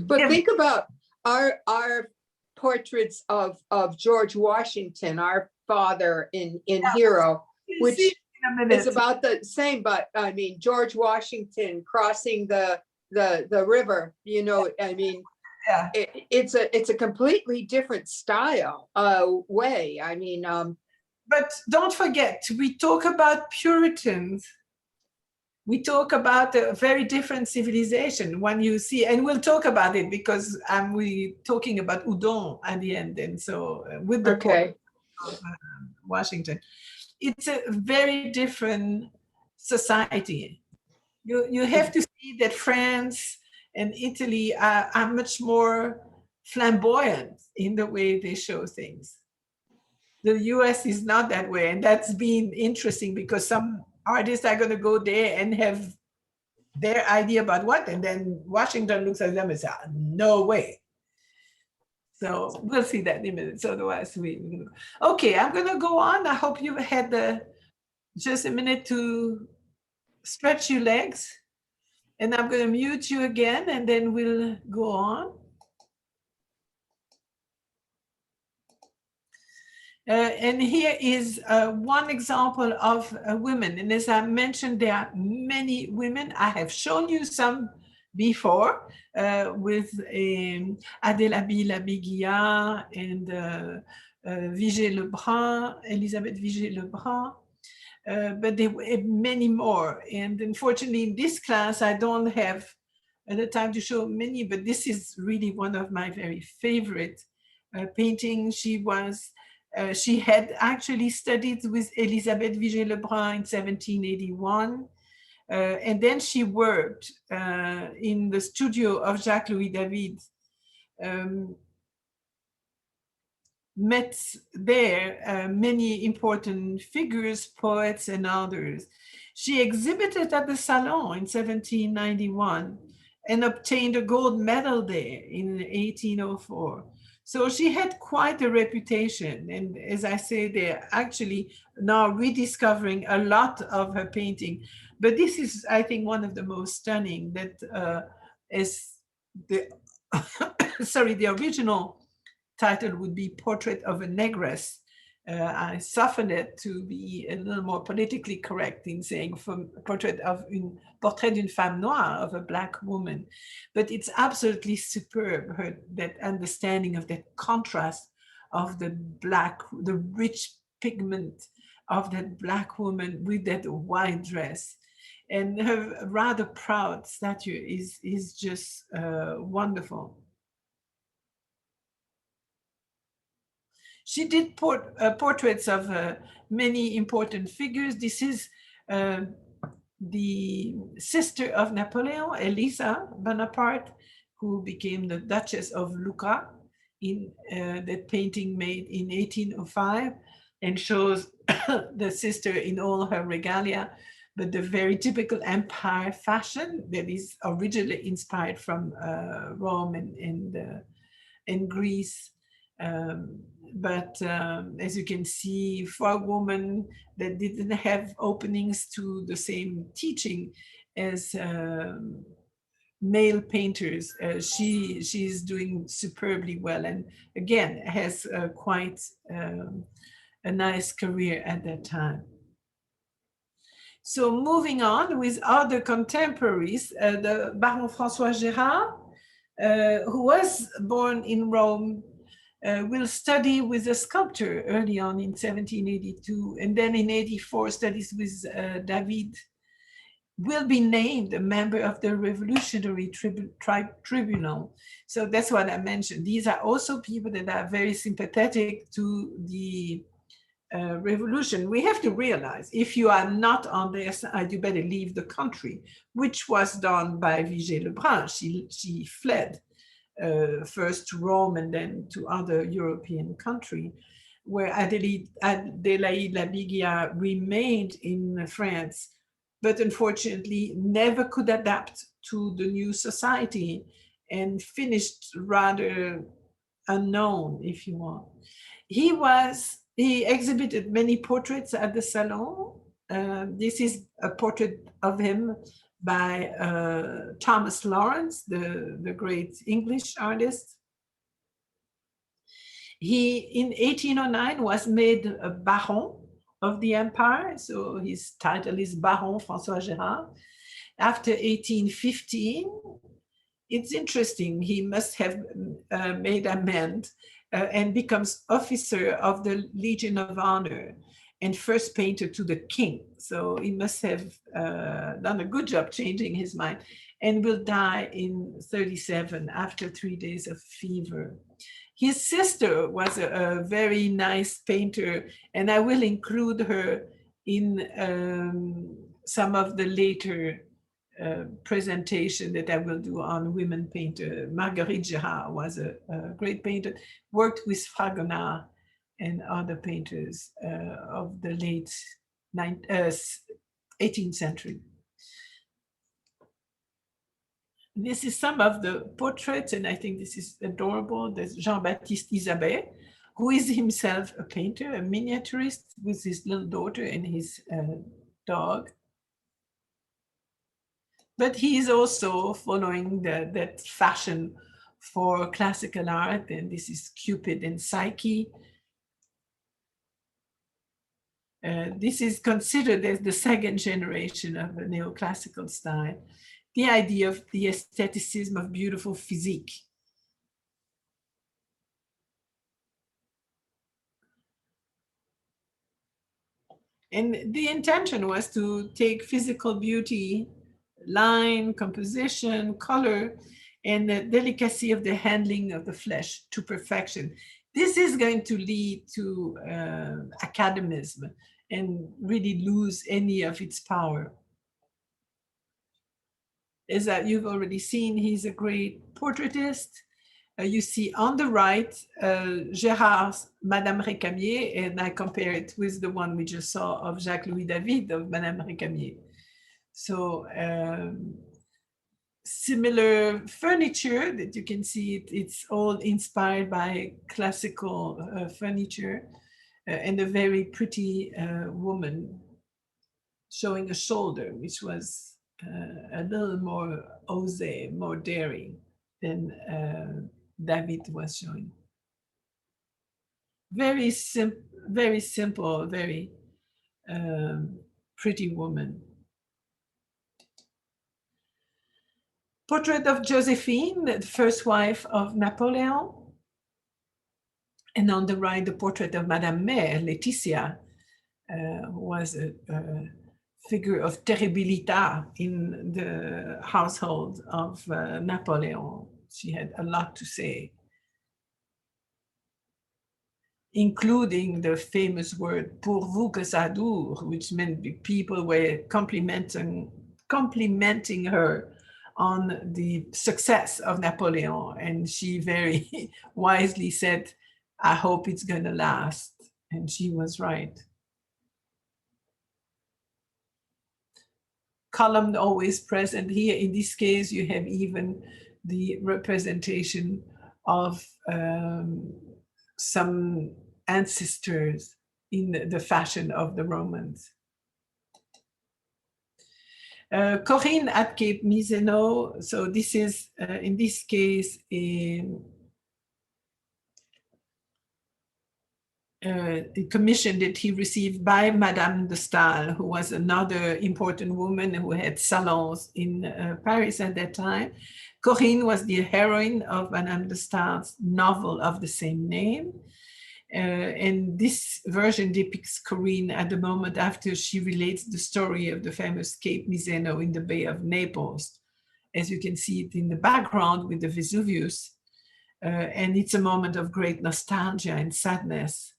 But think about our portraits of George Washington, our father in Hero, which is about the same. But I mean, George Washington crossing the river, you know, I mean, it's a completely different style way. I mean, but don't forget, we talk about Puritans. We talk about a very different civilization. When you see, and we'll talk about it, because we talking about Udon at the end, and so with the poet of Washington, it's a very different society. You have to see that France and Italy are much more flamboyant in the way they show things. The US is not that way, and that's been interesting, because some artists are going to go there and have their idea about what, and then Washington looks at them and says, no way. So we'll see that in a minute. So otherwise, okay, I'm going to go on. I hope you had just a minute to stretch your legs, and I'm going to mute you again, and then we'll go on. And here is one example of women. And as I mentioned, there are many women. I have shown you some before with Adèle-Abi-Labiguiat and Vigée-Lebrun, Elisabeth Vigée-Lebrun. But there were many more. And unfortunately, in this class, I don't have the time to show many, but this is really one of my very favorite paintings. She had actually studied with Elisabeth Vigée-Lebrun in 1781. And then she worked in the studio of Jacques-Louis David, met there many important figures, poets and others. She exhibited at the Salon in 1791 and obtained a gold medal there in 1804. So she had quite a reputation. And as I say, they're actually now rediscovering a lot of her painting. But this is, I think, one of the most stunning that is the, sorry, the original title would be Portrait of a Negress. I softened it to be a little more politically correct in saying from portrait d'une femme noire, of a black woman. But it's absolutely superb, that understanding of that contrast of the rich pigment of that black woman with that white dress. And her rather proud statue is just wonderful. She did portraits of many important figures. This is the sister of Napoleon, Elisa Bonaparte, who became the Duchess of Lucca, in that painting made in 1805, and shows the sister in all her regalia, but the very typical empire fashion that is originally inspired from Rome and Greece. As you can see, for a woman that didn't have openings to the same teaching as male painters, she's doing superbly well, and again has quite a nice career at that time. So moving on with other contemporaries, the Baron François Gerhard, who was born in Rome, will study with a sculptor early on in 1782, and then in 84 studies with David, will be named a member of the Revolutionary Tribunal. So that's what I mentioned. These are also people that are very sympathetic to the revolution. We have to realize, if you are not on their side, you better leave the country, which was done by Vigée Lebrun. She fled first to Rome and then to other European countries, where Adélaïde Labiguière remained in France, but unfortunately never could adapt to the new society and finished rather unknown, if you want. He exhibited many portraits at the Salon. This is a portrait of him by Thomas Lawrence, the great English artist. He, in 1809, was made a Baron of the Empire, so his title is Baron François Gerhard. After 1815, it's interesting, he must have made amends and becomes officer of the Legion of Honor and first painter to the king. So he must have done a good job changing his mind, and will die in 37 after 3 days of fever. His sister was a very nice painter, and I will include her in some of the later presentation that I will do on women painter. Marguerite Gerhard was a great painter, worked with Fragonard and other painters of the late 18th century. This is some of the portraits, and I think this is adorable. There's Jean-Baptiste Isabey, who is himself a painter, a miniaturist, with his little daughter and his dog. But he is also following that fashion for classical art, and this is Cupid and Psyche. This is considered as the second generation of the neoclassical style, the idea of the aestheticism of beautiful physique. And the intention was to take physical beauty, line, composition, color, and the delicacy of the handling of the flesh to perfection. This is going to lead to academism and really lose any of its power. As you've already seen, he's a great portraitist. You see on the right, Gerhard's Madame Recamier, and I compare it with the one we just saw of Jacques-Louis David of Madame Recamier. So similar furniture that you can see, it's all inspired by classical furniture, and a very pretty woman showing a shoulder, which was a little more osé, more daring than David was showing. Very simple, very pretty woman. Portrait of Josephine, the first wife of Napoleon. And on the right, the portrait of Madame Mère, Laetitia, who was a figure of terribilità in the household of Napoleon. She had a lot to say, including the famous word "pourvu que ça dure," which meant people were complimenting her on the success of Napoleon. And she very wisely said, "I hope it's going to last." And she was right. Column always present. Here in this case, you have even the representation of some ancestors in the fashion of the Romans. Corinne at Cape Miseno. So this is, in this case, a commission that he received by Madame de Staël, who was another important woman who had salons in Paris at that time. Corinne was the heroine of Madame de Staël's novel of the same name. And this version depicts Corinne at the moment after she relates the story of the famous Cape Miseno in the Bay of Naples. As you can see it in the background with the Vesuvius. And it's a moment of great nostalgia and sadness.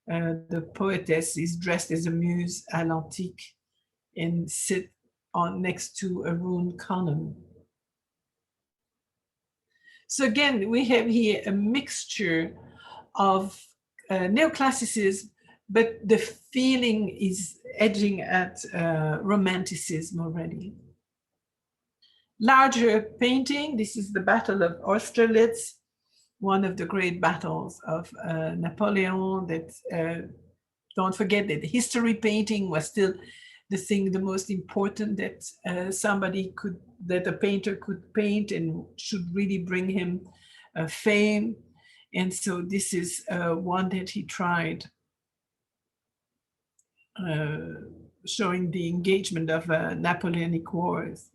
The poetess is dressed as a muse à l'antique and sit next to a ruined column. So again, we have here a mixture of neoclassicism, but the feeling is edging at romanticism already. Larger painting, this is the Battle of Austerlitz, one of the great battles of Napoleon. That don't forget that history painting was still the most important that that a painter could paint and should really bring him fame. And so this is one that he tried, showing the engagement of Napoleonic wars.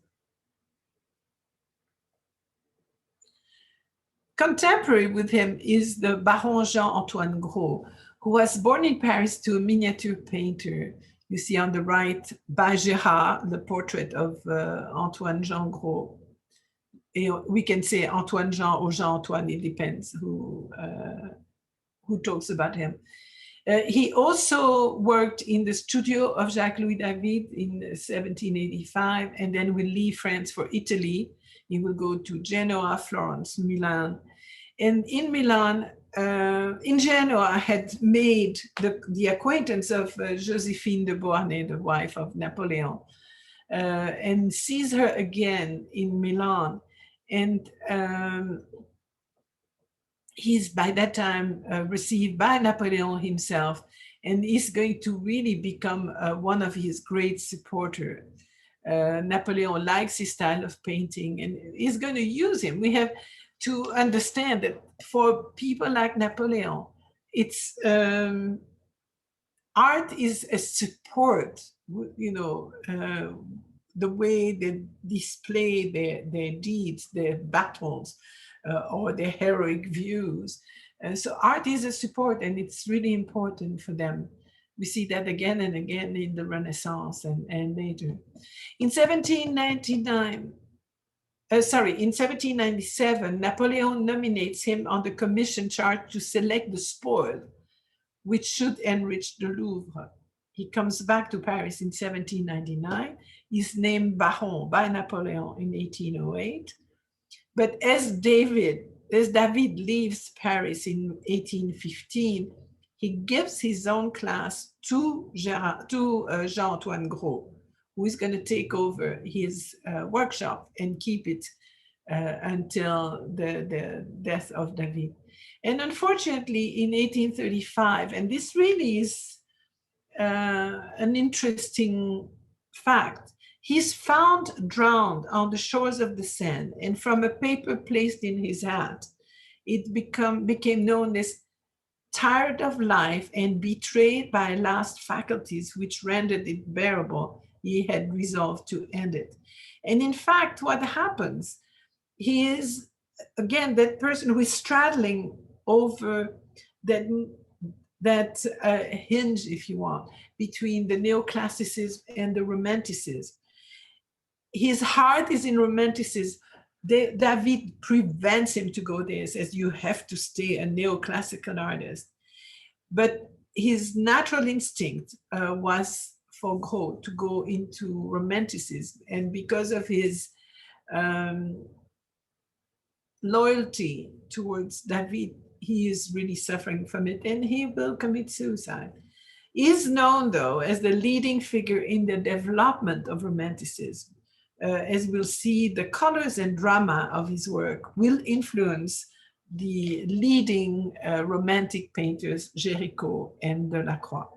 Contemporary with him is the Baron Jean-Antoine Gros, who was born in Paris to a miniature painter. You see on the right, by Gerhard, the portrait of Antoine Jean Gros. We can say Antoine Jean or Jean-Antoine, it depends who talks about him. He also worked in the studio of Jacques-Louis David in 1785, and then will leave France for Italy. He will go to Genoa, Florence, Milan. And in Milan, in Genoa, had made the acquaintance of Josephine de Beauharnais, the wife of Napoleon, and sees her again in Milan. And he's by that time received by Napoleon himself, and is going to really become one of his great supporters. Napoleon likes his style of painting and is going to use him. We have to understand that for people like Napoleon, it's art is a support, the way they display their deeds, their battles, or their heroic views. So art is a support, and it's really important for them. We see that again and again in the Renaissance and later. In 1797, Napoleon nominates him on the commission charged to select the spoil, which should enrich the Louvre. He comes back to Paris in 1799. He's named Baron by Napoleon in 1808. But as David as David leaves Paris in 1815, he gives his own class to Jean-Antoine Gros, who is going to take over his workshop and keep it until the death of David. And unfortunately, in 1835, and this really is an interesting fact, he's found drowned on the shores of the Seine, and from a paper placed in his hat, it became known as tired of life and betrayed by last faculties which rendered it bearable, he had resolved to end it. And in fact, what happens, he is, again, that person who is straddling over that hinge, if you want, between the neoclassicism and the romanticism. His heart is in romanticism. David prevents him to go there, says you have to stay a neoclassical artist. But his natural instinct was for Gros to go into romanticism. And because of his loyalty towards David, he is really suffering from it, and he will commit suicide. He is known, though, as the leading figure in the development of romanticism. As we'll see, the colors and drama of his work will influence the leading romantic painters, Géricault and Delacroix.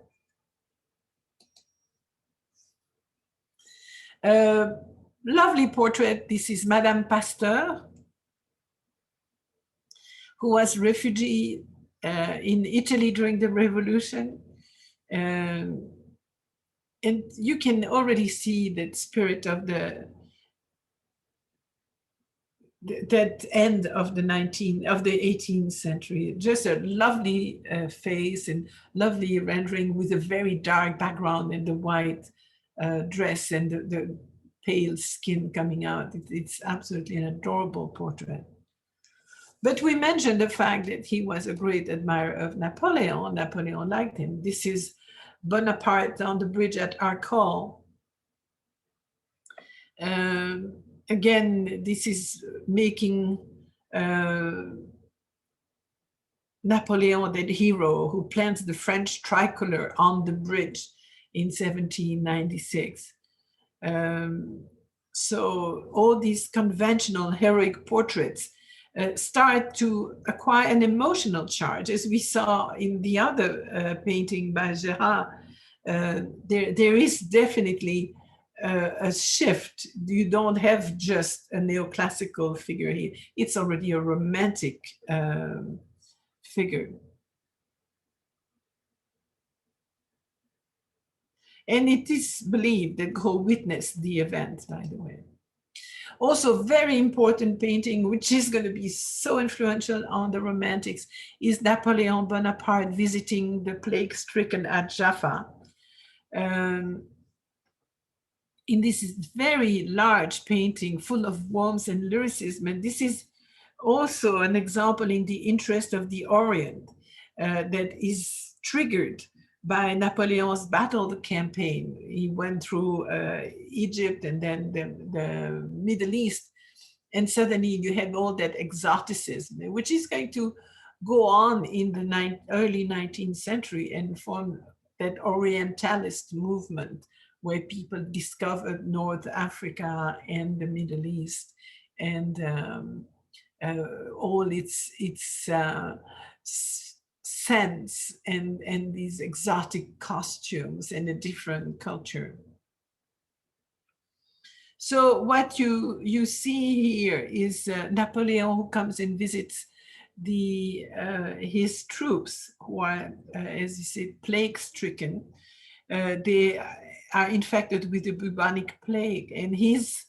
Lovely portrait. This is Madame Pasteur, who was refugee in Italy during the revolution. And you can already see that spirit of that end of the 18th century. Just a lovely face and lovely rendering with a very dark background and the white dress and the pale skin coming out. It's absolutely an adorable portrait. But we mentioned the fact that he was a great admirer of Napoleon. Napoleon liked him. This is Bonaparte on the bridge at Arcol. Again, this is making Napoleon the hero who plants the French tricolor on the bridge in 1796. So all these conventional heroic portraits start to acquire an emotional charge, as we saw in the other painting by Gerhard. There is definitely a shift. You don't have just a neoclassical figure here. It's already a romantic figure. And it is believed that Gros witnessed the event, by the way. Also, very important painting, which is going to be so influential on the Romantics, is Napoleon Bonaparte visiting the plague-stricken at Jaffa. In this very large painting full of warmth and lyricism. And this is also an example in the interest of the Orient that is triggered by Napoleon's battle campaign. He went through Egypt and then the Middle East, and suddenly you have all that exoticism, which is going to go on in the early 19th century and form that Orientalist movement where people discovered North Africa and the Middle East and all its scents and these exotic costumes and a different culture. So what you see here is Napoleon who comes and visits his troops who are, as you said, plague-stricken. They are infected with the bubonic plague, and his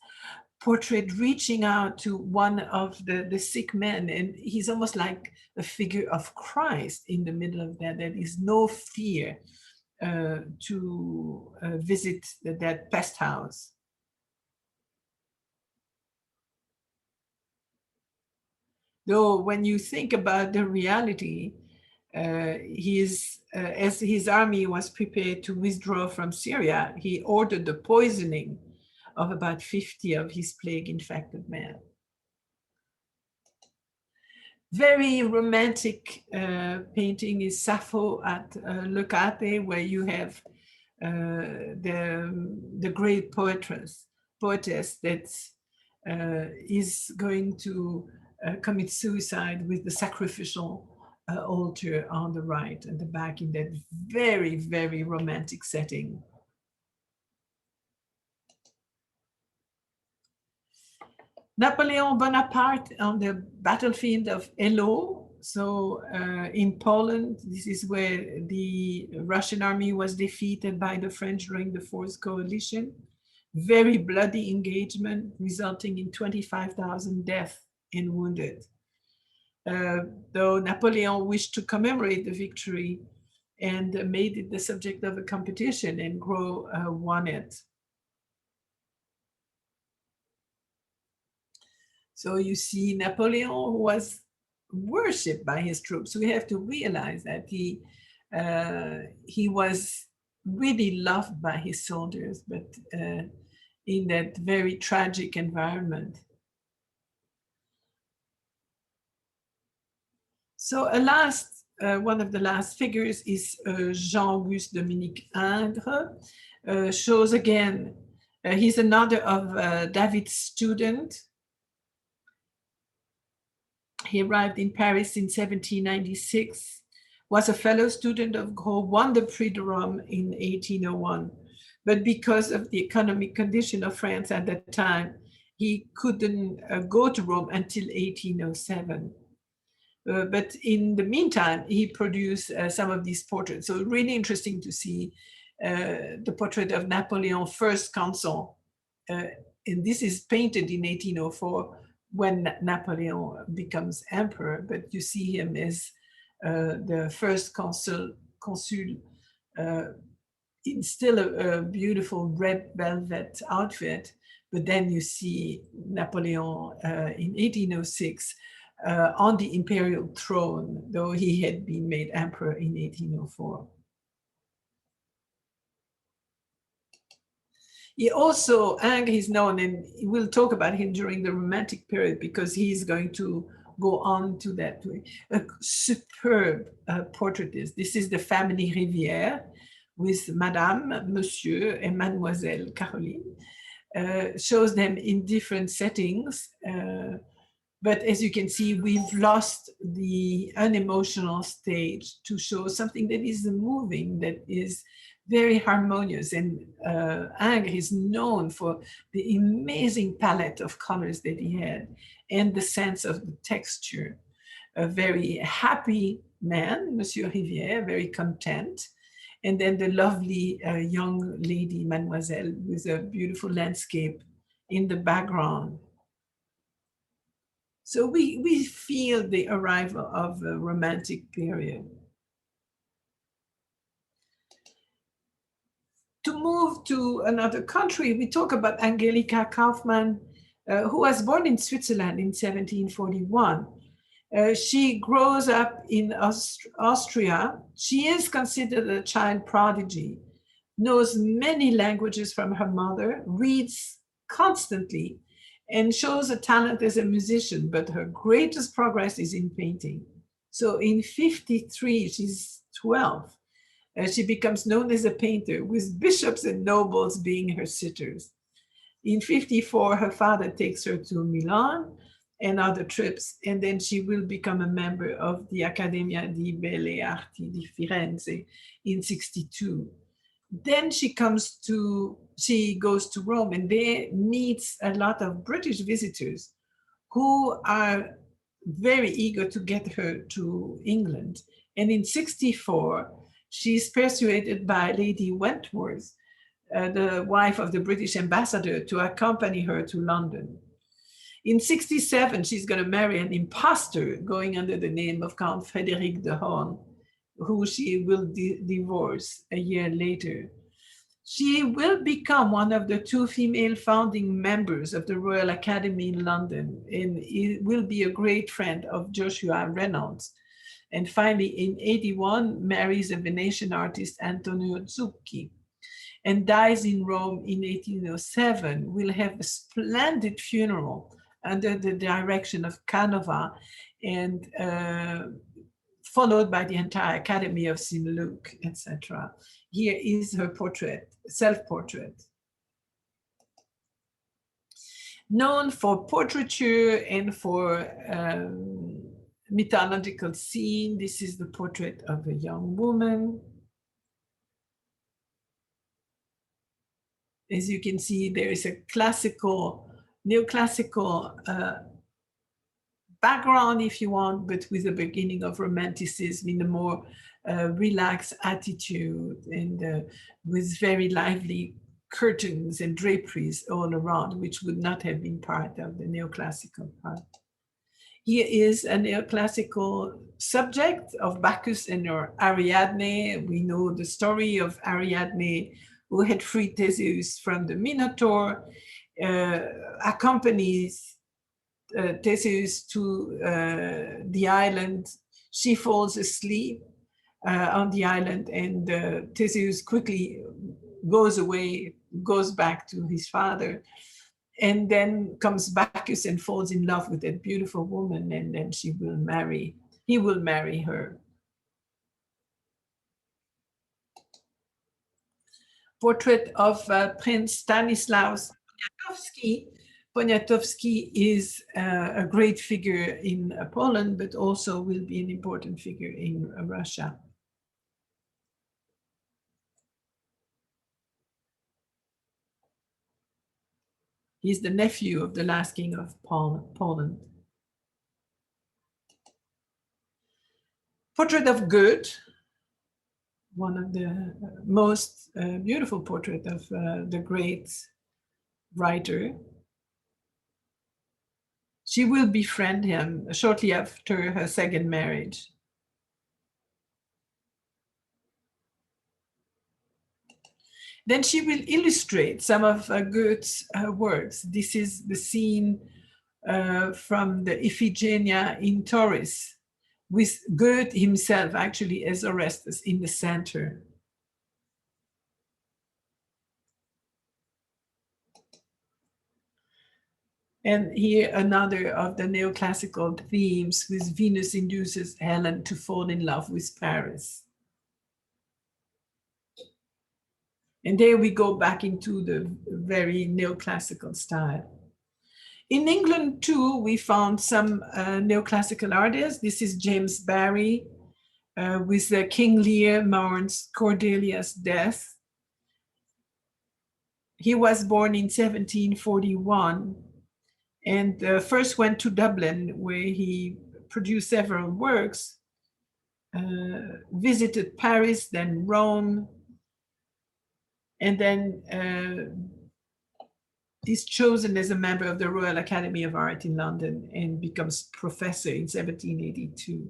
portrait reaching out to one of the sick men, and he's almost like a figure of Christ in the middle of that. There is no fear to visit that pest house. Though when you think about the reality, as his army was prepared to withdraw from Syria, he ordered the poisoning of about 50 of his plague-infected men. Very romantic painting is Sappho at Leucate, where you have the great poetess that is going to commit suicide with the sacrificial altar on the right and the back in that very, very romantic setting. Napoleon Bonaparte on the battlefield of Eylau. So in Poland, this is where the Russian army was defeated by the French during the Fourth Coalition. Very bloody engagement, resulting in 25,000 deaths and wounded. Though Napoleon wished to commemorate the victory and made it the subject of a competition, and Gros won it. So you see Napoleon was worshipped by his troops. We have to realize that he was really loved by his soldiers, but in that very tragic environment. So one of the last figures is Jean-Auguste Dominique Ingres. Shows again, he's another of David's student. He arrived in Paris in 1796, was a fellow student of Gros, won the Prix de Rome in 1801. But because of the economic condition of France at that time, he couldn't go to Rome until 1807. But in the meantime, he produced some of these portraits. So really interesting to see the portrait of Napoleon, first consul. And this is painted in 1804 when Napoleon becomes emperor, but you see him as the first consul in still a beautiful red velvet outfit. But then you see Napoleon in 1806 on the imperial throne, though he had been made emperor in 1804. He also, Ingres is known, and we'll talk about him during the Romantic period because he's going to go on to that way. A superb portraitist. This is the family Rivière with Madame, Monsieur, and Mademoiselle Caroline. Shows them in different settings. But as you can see, we've lost the unemotional stage to show something that is moving, that is very harmonious. And Ingres is known for the amazing palette of colors that he had and the sense of the texture. A very happy man, Monsieur Rivière, very content. And then the lovely young lady, Mademoiselle, with a beautiful landscape in the background. So we feel the arrival of the Romantic period. To move to another country, we talk about Angelika Kaufmann, who was born in Switzerland in 1741. She grows up in Austria. She is considered a child prodigy, knows many languages from her mother, reads constantly, and shows a talent as a musician, but her greatest progress is in painting. So in 53, she's 12. She becomes known as a painter, with bishops and nobles being her sitters. In 54, her father takes her to Milan and other trips, and then she will become a member of the Accademia di Belle Arti di Firenze in 62. Then she goes to Rome, and there meets a lot of British visitors who are very eager to get her to England. And in 64, she's persuaded by Lady Wentworth, the wife of the British ambassador, to accompany her to London. In 67, she's going to marry an impostor going under the name of Count Frederick de Horn, who she will divorce a year later. She will become one of the 2 female founding members of the Royal Academy in London, and will be a great friend of Joshua Reynolds. And finally, in 81, marries a Venetian artist, Antonio Zucchi, and dies in Rome in 1807. Will have a splendid funeral under the direction of Canova, and followed by the entire Academy of St. Luke, etc. Here is her portrait, self-portrait. Known for portraiture and for mythological scene, this is the portrait of a young woman. As you can see, there is a classical, neoclassical background, if you want, but with a beginning of romanticism in a more relaxed attitude, and with very lively curtains and draperies all around, which would not have been part of the neoclassical part. Here is a neoclassical subject of Bacchus and Ariadne. We know the story of Ariadne, who had freed Theseus from the Minotaur, accompanies Theseus to the island. She falls asleep on the island, and Theseus quickly goes away, goes back to his father, and then comes Bacchus and falls in love with that beautiful woman, and then he will marry her. Portrait of Prince Stanislaus Poniatowski. Poniatowski is a great figure in Poland, but also will be an important figure in Russia. He's the nephew of the last king of Poland. Portrait of Goethe, one of the most beautiful portraits of the great writer. She will befriend him shortly after her second marriage. Then she will illustrate some of Goethe's works. This is the scene from the Iphigenia in Tauris, with Goethe himself actually as Orestes in the center. And here another of the neoclassical themes, with Venus induces Helen to fall in love with Paris. And there we go back into the very neoclassical style. In England too, we found some neoclassical artists. This is James Barrie with King Lear mourns Cordelia's death. He was born in 1741 and first went to Dublin, where he produced several works, visited Paris, then Rome, and then is chosen as a member of the Royal Academy of Art in London and becomes professor in 1782.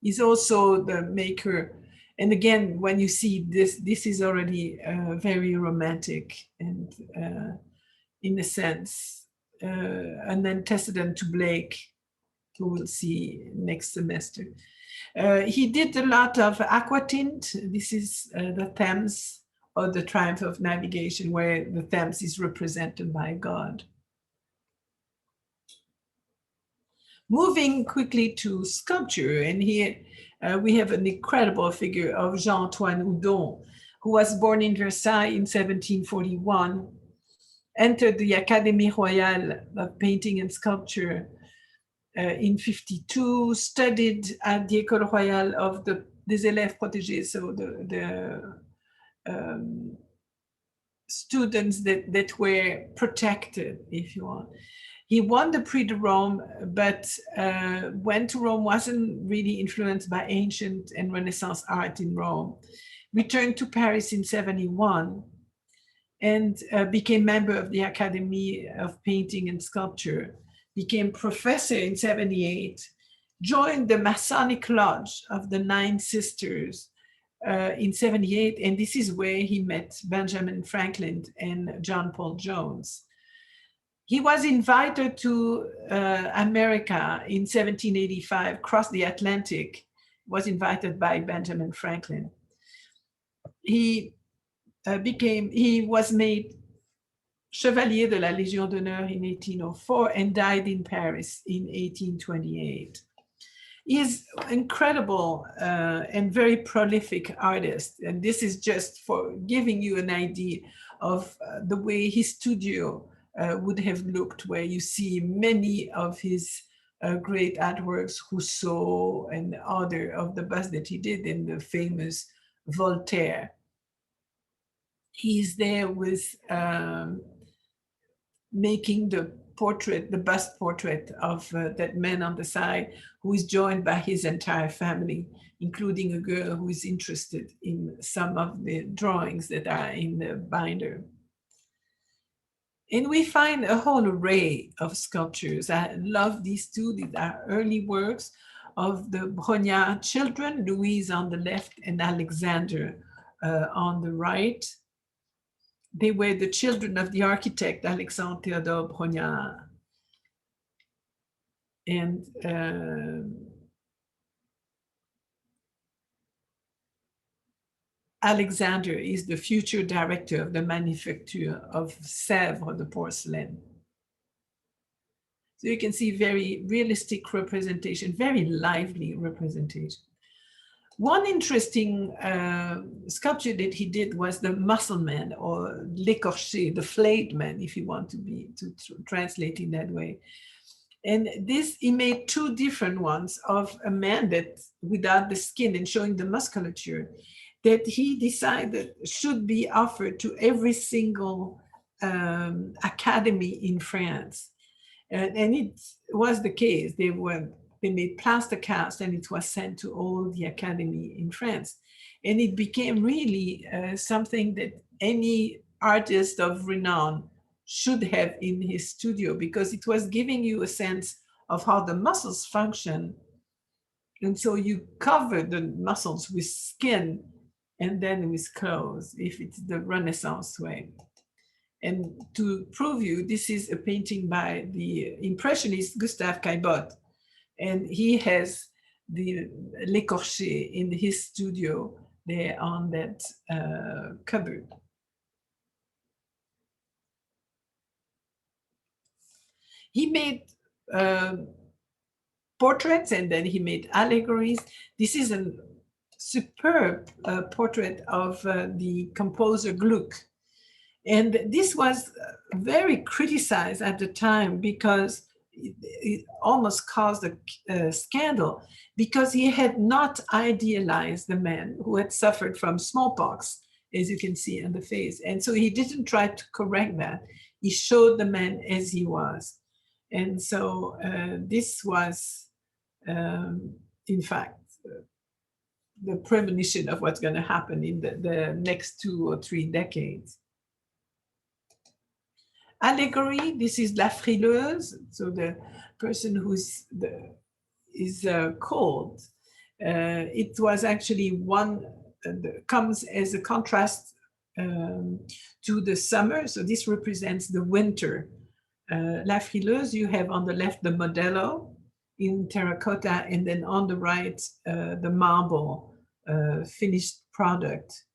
He's also the maker, and again, when you see this, this is already very romantic and in a sense, an antecedent to Blake, who we'll see next semester. He did a lot of aquatint. This is the Thames, or the Triumph of Navigation, where the Thames is represented by God. Moving quickly to sculpture, and here we have an incredible figure of Jean-Antoine Udon, who was born in Versailles in 1741, entered the Académie Royale of Painting and Sculpture in 52, studied at the École Royale of des Élèves Protégés, so the students that were protected, if you want. He won the Prix de Rome, but went to Rome, wasn't really influenced by ancient and Renaissance art in Rome. Returned to Paris in 71 and became member of the Academy of Painting and Sculpture, became professor in 78, joined the Masonic Lodge of the Nine Sisters in 78, and this is where he met Benjamin Franklin and John Paul Jones. He was invited to America in 1785, crossed the Atlantic, was invited by Benjamin Franklin. He was made Chevalier de la Légion d'honneur in 1804 and died in Paris in 1828. He is incredible and very prolific artist. And this is just for giving you an idea of the way his studio would have looked, where you see many of his great artworks, Rousseau and other of the busts that he did in the famous Voltaire. He's there with making the portrait, the bust portrait of that man on the side, who is joined by his entire family, including a girl who is interested in some of the drawings that are in the binder. And we find a whole array of sculptures. I love these two. These are early works of the Brognard children, Louise on the left and Alexander on the right. They were the children of the architect Alexandre Théodore Brognard. And Alexander is the future director of the manufacture of Sèvres, the porcelain. So you can see very realistic representation, very lively representation. One interesting sculpture that he did was the muscle man, or l'écorché, the flayed man, if you want to translate in that way. And this, he made two different ones of a man that without the skin and showing the musculature, that he decided should be offered to every single academy in France. And it was the case. They made plaster cast and it was sent to all the academy in France. And it became really something that any artist of renown should have in his studio, because it was giving you a sense of how the muscles function. And so you cover the muscles with skin and then with clothes, if it's the Renaissance way. And to prove you, this is a painting by the Impressionist Gustave Caillebotte. And he has the l'écorché in his studio there on that cupboard. He made portraits and then he made allegories. This is a superb portrait of the composer Gluck. And this was very criticized at the time because it almost caused a scandal, because he had not idealized the man who had suffered from smallpox, as you can see in the face. And so he didn't try to correct that. He showed the man as he was. And so this was, in fact, the premonition of what's going to happen in the next 2 or 3 decades. Allegory, this is La Frileuse, so the person who is cold. It was actually one, comes as a contrast to the summer, so this represents the winter. La Frileuse, you have on the left the Modello in terracotta, and then on the right the marble finished product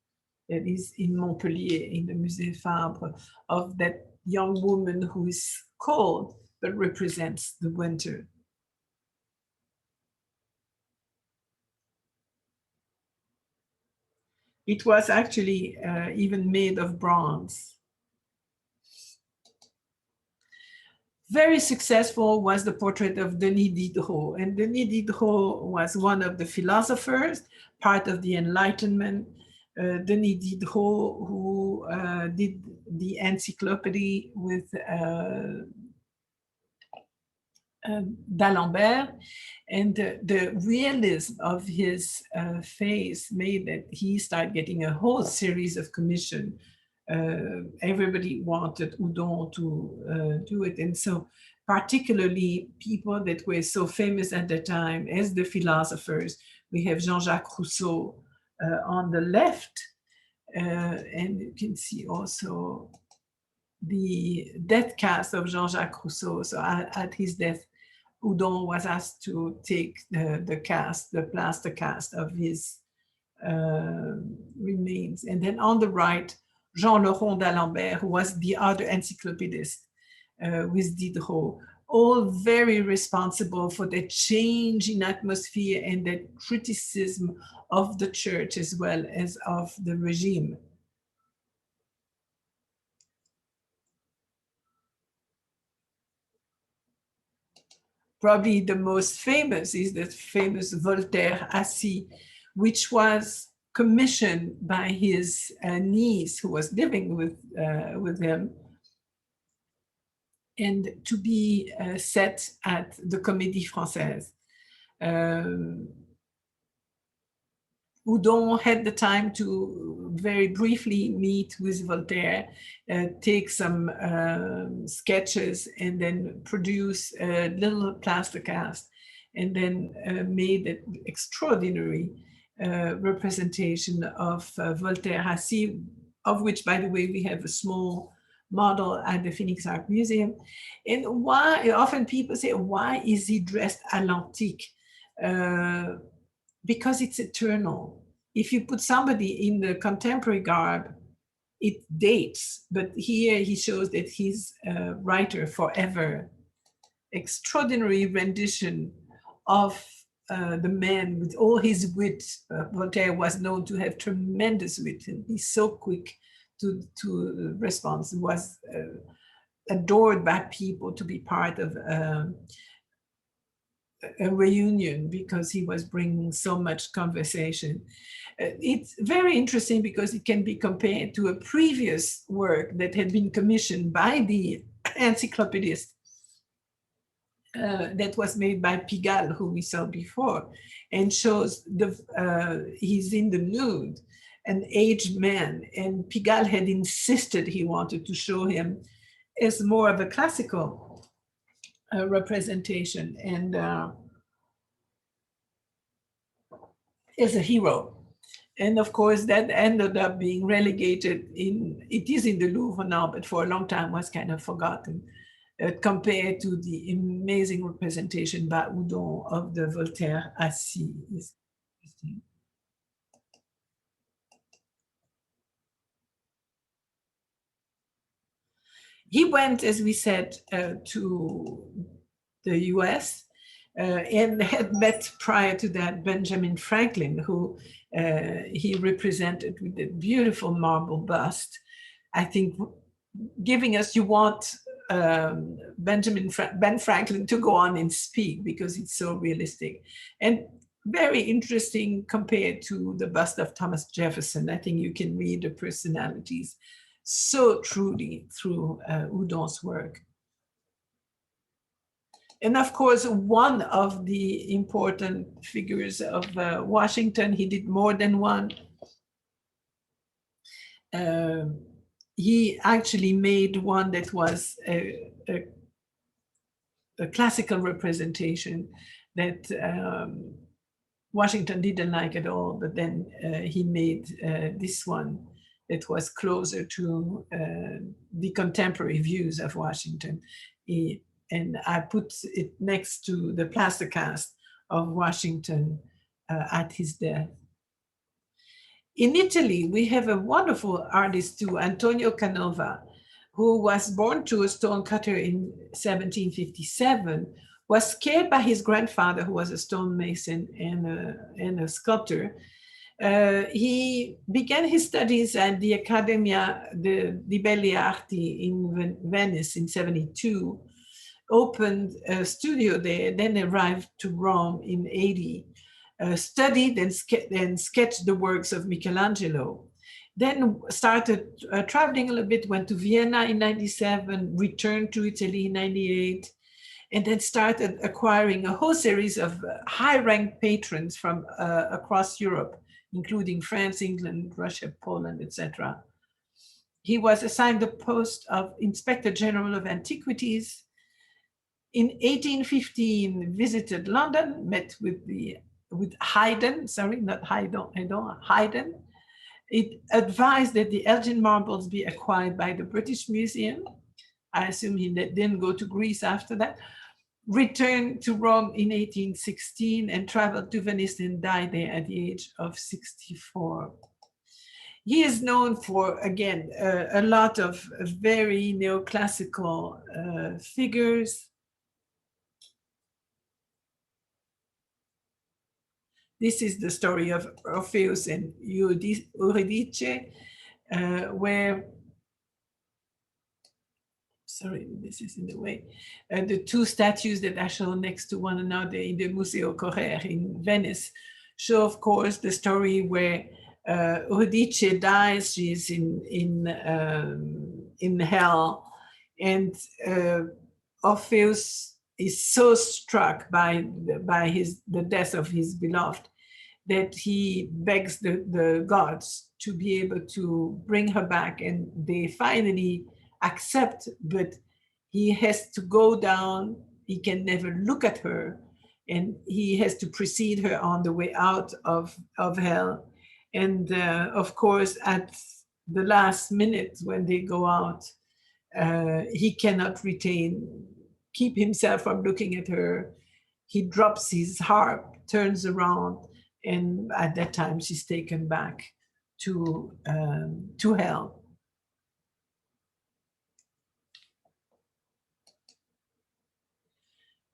that is in Montpellier in the Musée Fabre, of that young woman who is cold but represents the winter. It was actually even made of bronze. Very successful was the portrait of Denis Diderot. And Denis Diderot was one of the philosophers, part of the Enlightenment. Denis Diderot, who did the encyclopedia with d'Alembert, and the realism of his face made that he started getting a whole series of commission. Everybody wanted Udon to do it, and so particularly people that were so famous at the time as the philosophers. We have Jean-Jacques Rousseau on the left, and you can see also the death cast of Jean-Jacques Rousseau. So at his death, Udon was asked to take the cast, the plaster cast of his remains. And then on the right, Jean Lohan d'Alembert, who was the other encyclopedist with Diderot, all very responsible for the change in atmosphere and the criticism of the church as well as of the regime. Probably the most famous is the famous Voltaire Assis, which was commissioned by his niece who was living with him, and to be set at the Comédie Française. Udon had the time to very briefly meet with Voltaire, take some sketches, and then produce a little plaster cast, and then made an extraordinary representation of Voltaire Assis, of which, by the way, we have a small model at the Phoenix Art Museum. And why, often people say, why is he dressed à l'antique? Because it's eternal. If you put somebody in the contemporary garb, it dates, but here he shows that he's a writer forever. Extraordinary rendition of the man with all his wit. Voltaire was known to have tremendous wit and be so quick to respond. He was adored by people to be part of a reunion because he was bringing so much conversation. It's very interesting because it can be compared to a previous work that had been commissioned by the encyclopedist that was made by Pigalle, who we saw before, and shows he's in the nude, an aged man, and Pigalle had insisted he wanted to show him as more of a classical representation and as a hero. And of course, that ended up being relegated it is in the Louvre now, but for a long time was kind of forgotten compared to the amazing representation by Udon of the Voltaire Assis. He went, as we said, to the US and had met prior to that Benjamin Franklin, who he represented with a beautiful marble bust. I think giving us, you want Ben Franklin to go on and speak because it's so realistic. And very interesting compared to the bust of Thomas Jefferson. I think you can read the personalities so truly through Udon's work. And of course, one of the important figures of Washington, he did more than one. He actually made one that was a classical representation that Washington didn't like at all, but then he made this one that was closer to the contemporary views of Washington. And I put it next to the plaster cast of Washington at his death. In Italy, we have a wonderful artist too, Antonio Canova, who was born to a stonecutter in 1757, was scared by his grandfather, who was a stonemason and a sculptor. He began his studies at the Accademia di Belle Arti in Venice in 72, opened a studio there, then arrived to Rome in 80, studied and sketched the works of Michelangelo, then started traveling a little bit, went to Vienna in 97, returned to Italy in 98, and then started acquiring a whole series of high-ranked patrons from across Europe, including France, England, Russia, Poland, etc. He was assigned the post of Inspector General of Antiquities. In 1815, visited London, met with Haydn, sorry, not Haydn. It advised that the Elgin marbles be acquired by the British Museum. I assume he didn't go to Greece after that. Returned to Rome in 1816 and traveled to Venice and died there at the age of 64. He is known for, again, a lot of very neoclassical figures. This is the story of Orpheus and Eurydice, where, sorry, this is in the way, the two statues that are shown next to one another in the Museo Correr in Venice show, of course, the story where Eurydice dies. She's in hell, and Orpheus is so struck by the death of his beloved that he begs the gods to be able to bring her back, and they finally accept, but he has to go down. He can never look at her, and he has to precede her on the way out of hell. And of course, at the last minute when they go out, he cannot keep himself from looking at her. He drops his harp, turns around, and at that time she's taken back to hell.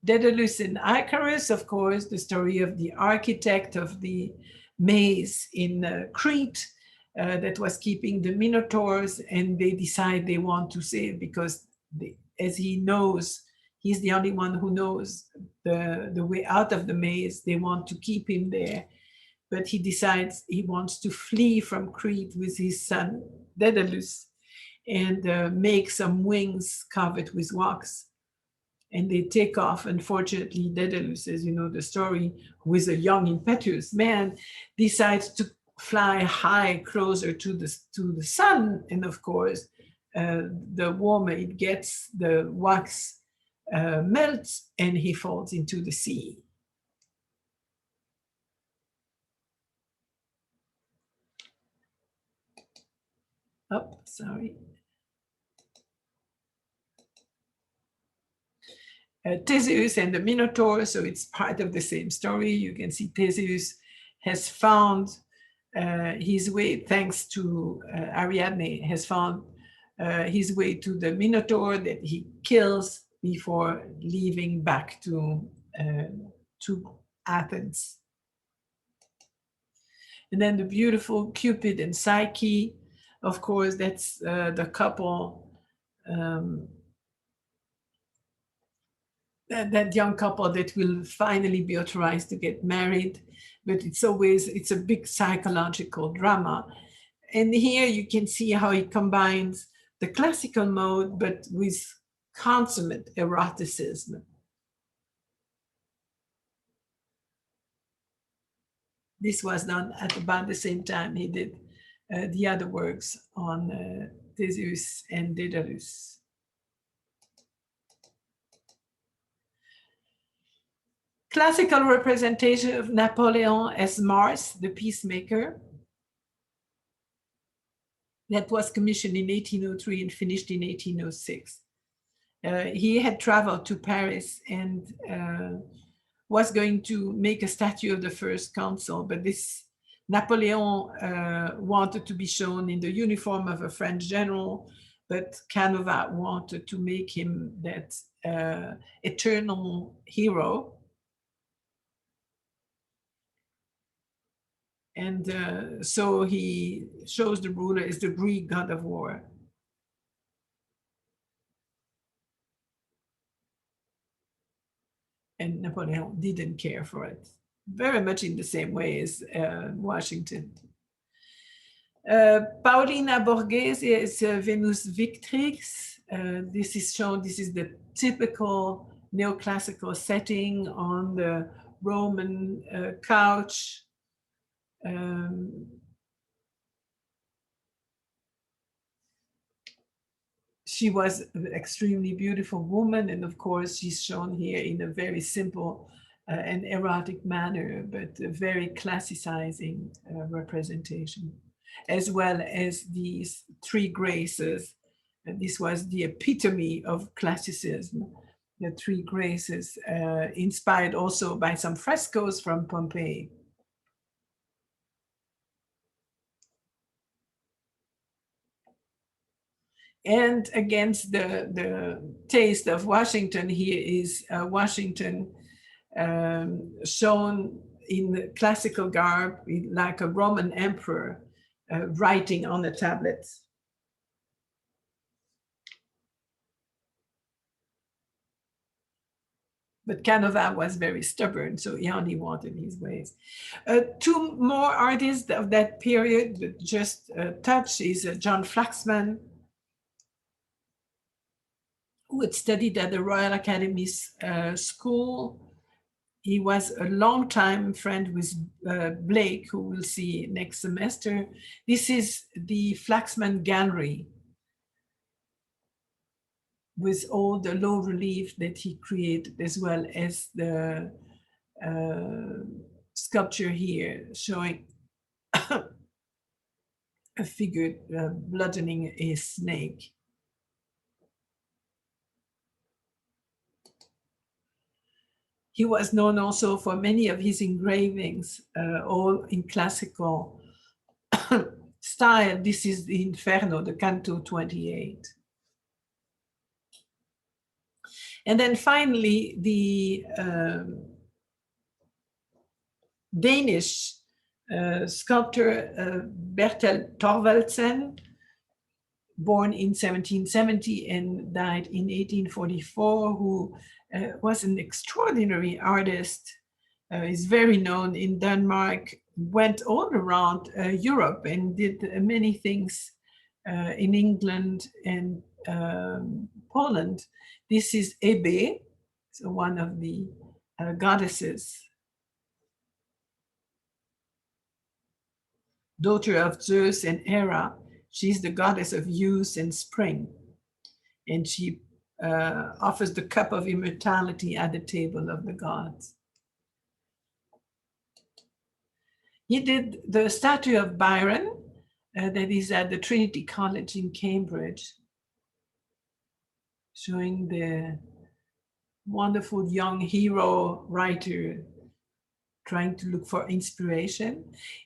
Daedalus and Icarus, of course, the story of the architect of the maze in Crete that was keeping the minotaurs, and they decide they want to save because as he knows, he's the only one who knows the way out of the maze. They want to keep him there, but he decides he wants to flee from Crete with his son Daedalus and make some wings covered with wax. And they take off. Unfortunately, Daedalus, as you know the story, who is a young, impetuous man, decides to fly high, closer to the sun. And of course, the warmer it gets, the wax melts, and he falls into the sea. Oh, sorry. Theseus and the Minotaur, so it's part of the same story. You can see Theseus has found his way, thanks to Ariadne, has found his way to the Minotaur that he kills before leaving back to Athens. And then the beautiful Cupid and Psyche, of course, that's the couple, that young couple that will finally be authorized to get married, but it's a big psychological drama. And here you can see how he combines the classical mode, but with consummate eroticism. This was done at about the same time he did the other works on Theseus and Daedalus. Classical representation of Napoleon as Mars, the peacemaker, that was commissioned in 1803 and finished in 1806. He had traveled to Paris and was going to make a statue of the first consul, but this Napoleon wanted to be shown in the uniform of a French general, but Canova wanted to make him that eternal hero. And so he shows the ruler as the Greek god of war. And Napoleon didn't care for it, very much in the same way as Washington. Paulina Borghese is Venus Victrix. This is shown, this is the typical neoclassical setting on the Roman couch. She was an extremely beautiful woman, and of course she's shown here in a very simple and erotic manner, but a very classicizing representation, as well as these three graces. And this was the epitome of classicism, the three graces, inspired also by some frescoes from Pompeii. And against the taste of Washington, here is Washington shown in classical garb, like a Roman emperor writing on the tablets. But Canova was very stubborn, so he only wanted his ways. Two more artists of that period that just touch is John Flaxman, who had studied at the Royal Academy School. He was a long-time friend with Blake, who we'll see next semester. This is the Flaxman Gallery with all the low relief that he created, as well as the sculpture here showing a figure bludgeoning a snake. He was known also for many of his engravings, all in classical style. This is the Inferno, the Canto 28. And then finally, the Danish sculptor Bertel Torvaldsen, born in 1770 and died in 1844, who was an extraordinary artist, is very known in Denmark, went all around Europe and did many things in England and Poland. This is Hebe, so one of the goddesses, daughter of Zeus and Hera. She's the goddess of youth and spring, and she offers the cup of immortality at the table of the gods. He did the statue of Byron, that is at the Trinity College in Cambridge, showing the wonderful young hero writer trying to look for inspiration.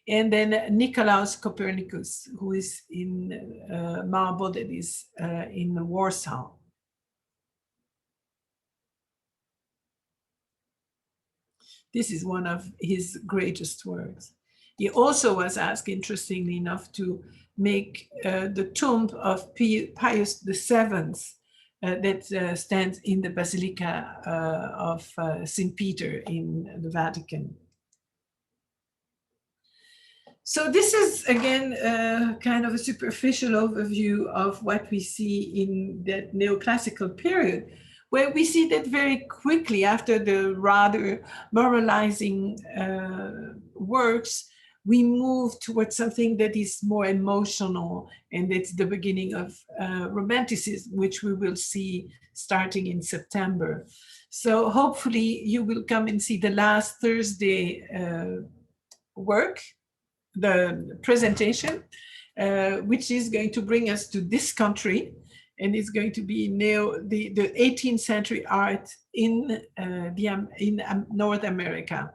And then Nicolaus Copernicus, who is in marble that is in Warsaw. This is one of his greatest works. He also was asked, interestingly enough, to make the tomb of Pius VII that stands in the Basilica of St. Peter in the Vatican. So this is, again, kind of a superficial overview of what we see in that neoclassical period, where we see that very quickly after the rather moralizing works, we move towards something that is more emotional, and it's the beginning of Romanticism, which we will see starting in September. So hopefully you will come and see the last Thursday work, the presentation, which is going to bring us to this country, and it's going to be the 18th century art in North America.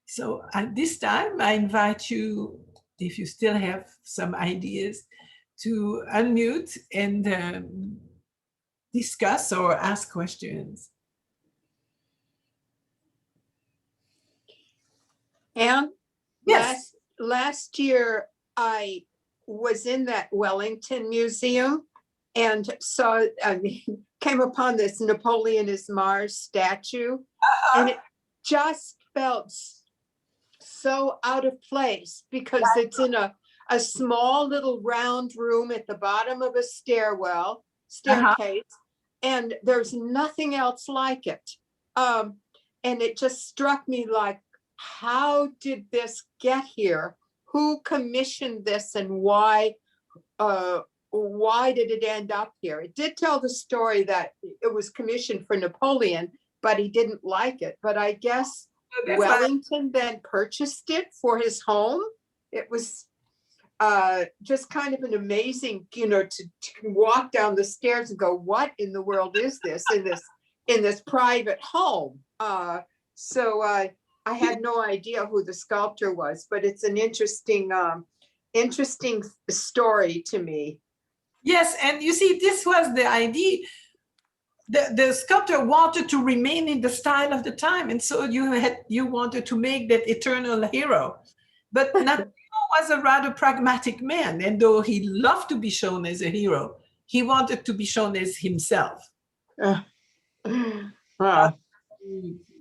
So at this time, I invite you, if you still have some ideas, to unmute and discuss or ask questions. And Yes. last year, I was in that Wellington Museum and came upon this Napoleon is Mars statue, and it just felt so out of place because it's in a small little round room at the bottom of a staircase, and there's nothing else like it. And it just struck me like, how did this get here? Who commissioned this, and why did it end up here? It did tell the story that it was commissioned for Napoleon, but he didn't like it. But I guess Wellington then purchased it for his home. It was just kind of an amazing, to walk down the stairs and go, what in the world is this in this private home? So I had no idea who the sculptor was, but it's an interesting story to me. Yes, and you see, this was the idea. The sculptor wanted to remain in the style of the time, and so you wanted to make that eternal hero. But Napoleon was a rather pragmatic man, and though he loved to be shown as a hero, he wanted to be shown as himself, Wow.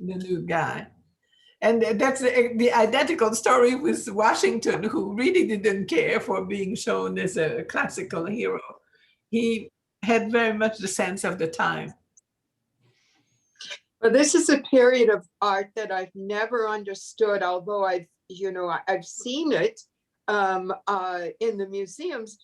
the new guy. And that's the identical story with Washington, who really didn't care for being shown as a classical hero. He had very much the sense of the time. Well, this is a period of art that I've never understood, although I've seen it in the museums.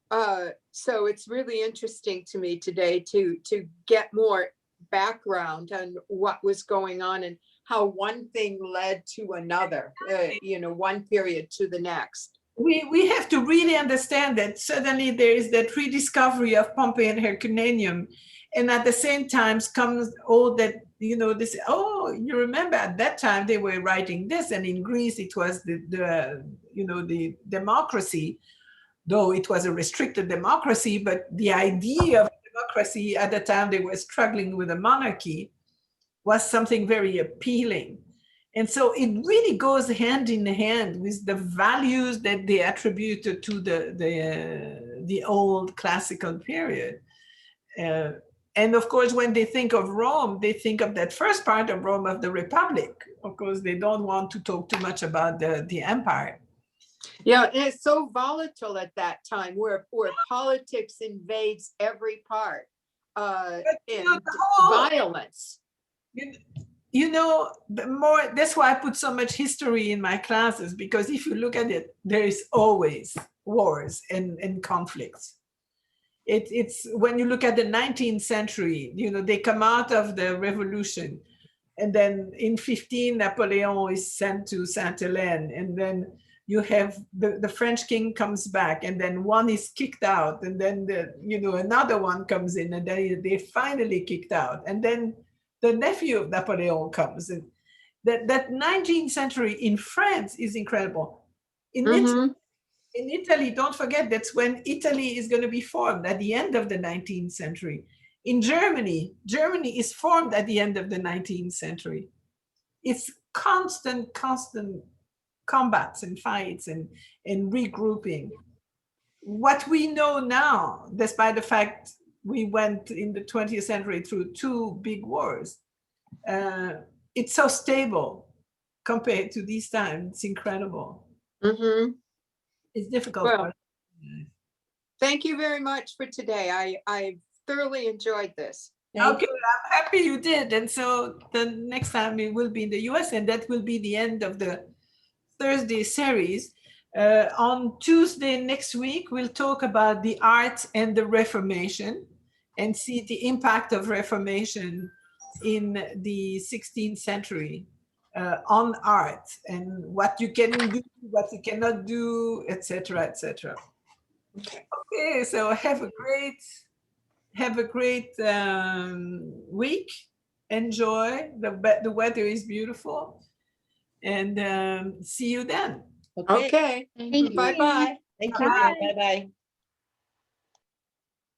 So it's really interesting to me today to get more background on what was going on and how one thing led to another, one period to the next. We have to really understand that suddenly there is that rediscovery of Pompeii and Herculaneum, and at the same time comes all that, this, oh, you remember at that time they were writing this, and in Greece it was the democracy, though it was a restricted democracy, but the idea of democracy at the time they were struggling with a monarchy was something very appealing. And so it really goes hand in hand with the values that they attributed to the old classical period. And of course, when they think of Rome, they think of that first part of Rome, of the Republic. Of course, they don't want to talk too much about the empire. Yeah, and it's so volatile at that time, where politics invades every part, and violence. That's why I put so much history in my classes, because if you look at it, there is always wars and conflicts. It's when you look at the 19th century, they come out of the revolution, and then in 15 Napoleon is sent to Sainte Helene, and then you have the French king comes back, and then one is kicked out, and then another one comes in, and they finally kicked out, and then the nephew of Napoleon comes. And that 19th century in France is incredible. In Italy, don't forget, that's when Italy is going to be formed at the end of the 19th century. In Germany is formed at the end of the 19th century. It's constant combats and fights and regrouping. What we know now, despite the fact we went in the 20th century through 2 big wars, it's so stable compared to these times. It's incredible. It's difficult. Well, thank you very much for today. I thoroughly enjoyed this. Okay, I'm happy you did. And so the next time it will be in the US, and that will be the end of the Thursday series. On Tuesday next week, we'll talk about the arts and the Reformation, and see the impact of Reformation in the 16th century on art, and what you can do, what you cannot do, etc., etc. Okay, so have a great week. Enjoy. The weather is beautiful, and see you then. Okay. Thank you. Bye-bye. Thank you. Bye. Bye-bye.